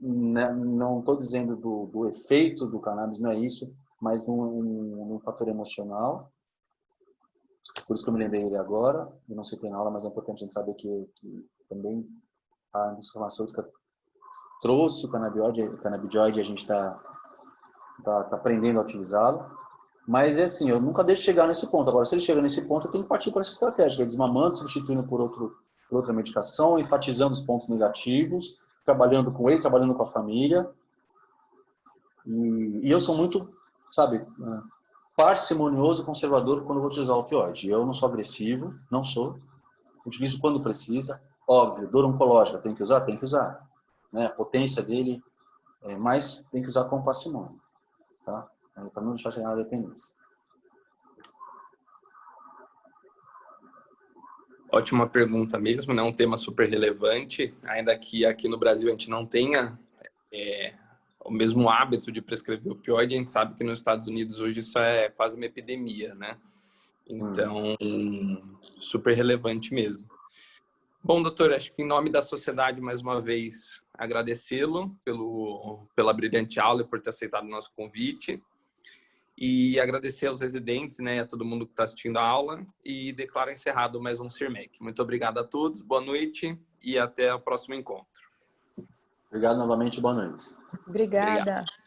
né? Não estou dizendo do efeito do cannabis, não é isso, mas num fator emocional. Por isso que eu me lembrei dele agora, eu não citei na aula, mas é importante a gente saber que também a indústria farmacêutica trouxe o canabidioide e a gente está aprendendo a utilizá-lo. Mas é assim, eu nunca deixo chegar nesse ponto. Agora, se ele chega nesse ponto, eu tenho que partir para essa estratégia, que é desmamando, substituindo por outra medicação, enfatizando os pontos negativos, trabalhando com ele, trabalhando com a família. E eu sou muito, sabe, parcimonioso e conservador quando vou utilizar o opioide. Eu não sou agressivo, não sou. Utilizo quando precisa. Óbvio, dor oncológica, tem que usar? Tem que usar. Né? A potência dele, mas tem que usar com parcimônia. Tá? Para não deixar chegar na dependência. Ótima pergunta mesmo, né? Um tema super relevante, ainda que aqui no Brasil a gente não tenha o mesmo hábito de prescrever opioide, a gente sabe que nos Estados Unidos hoje isso é quase uma epidemia, né? Então, super relevante mesmo. Bom, doutor, acho que em nome da sociedade, mais uma vez, agradecê-lo pela brilhante aula e por ter aceitado o nosso convite. E agradecer aos residentes, né, a todo mundo que está assistindo a aula, e declaro encerrado mais um CIRMEC. Muito obrigado a todos, boa noite e até o próximo encontro. Obrigado novamente, boa noite. Obrigada. Obrigado.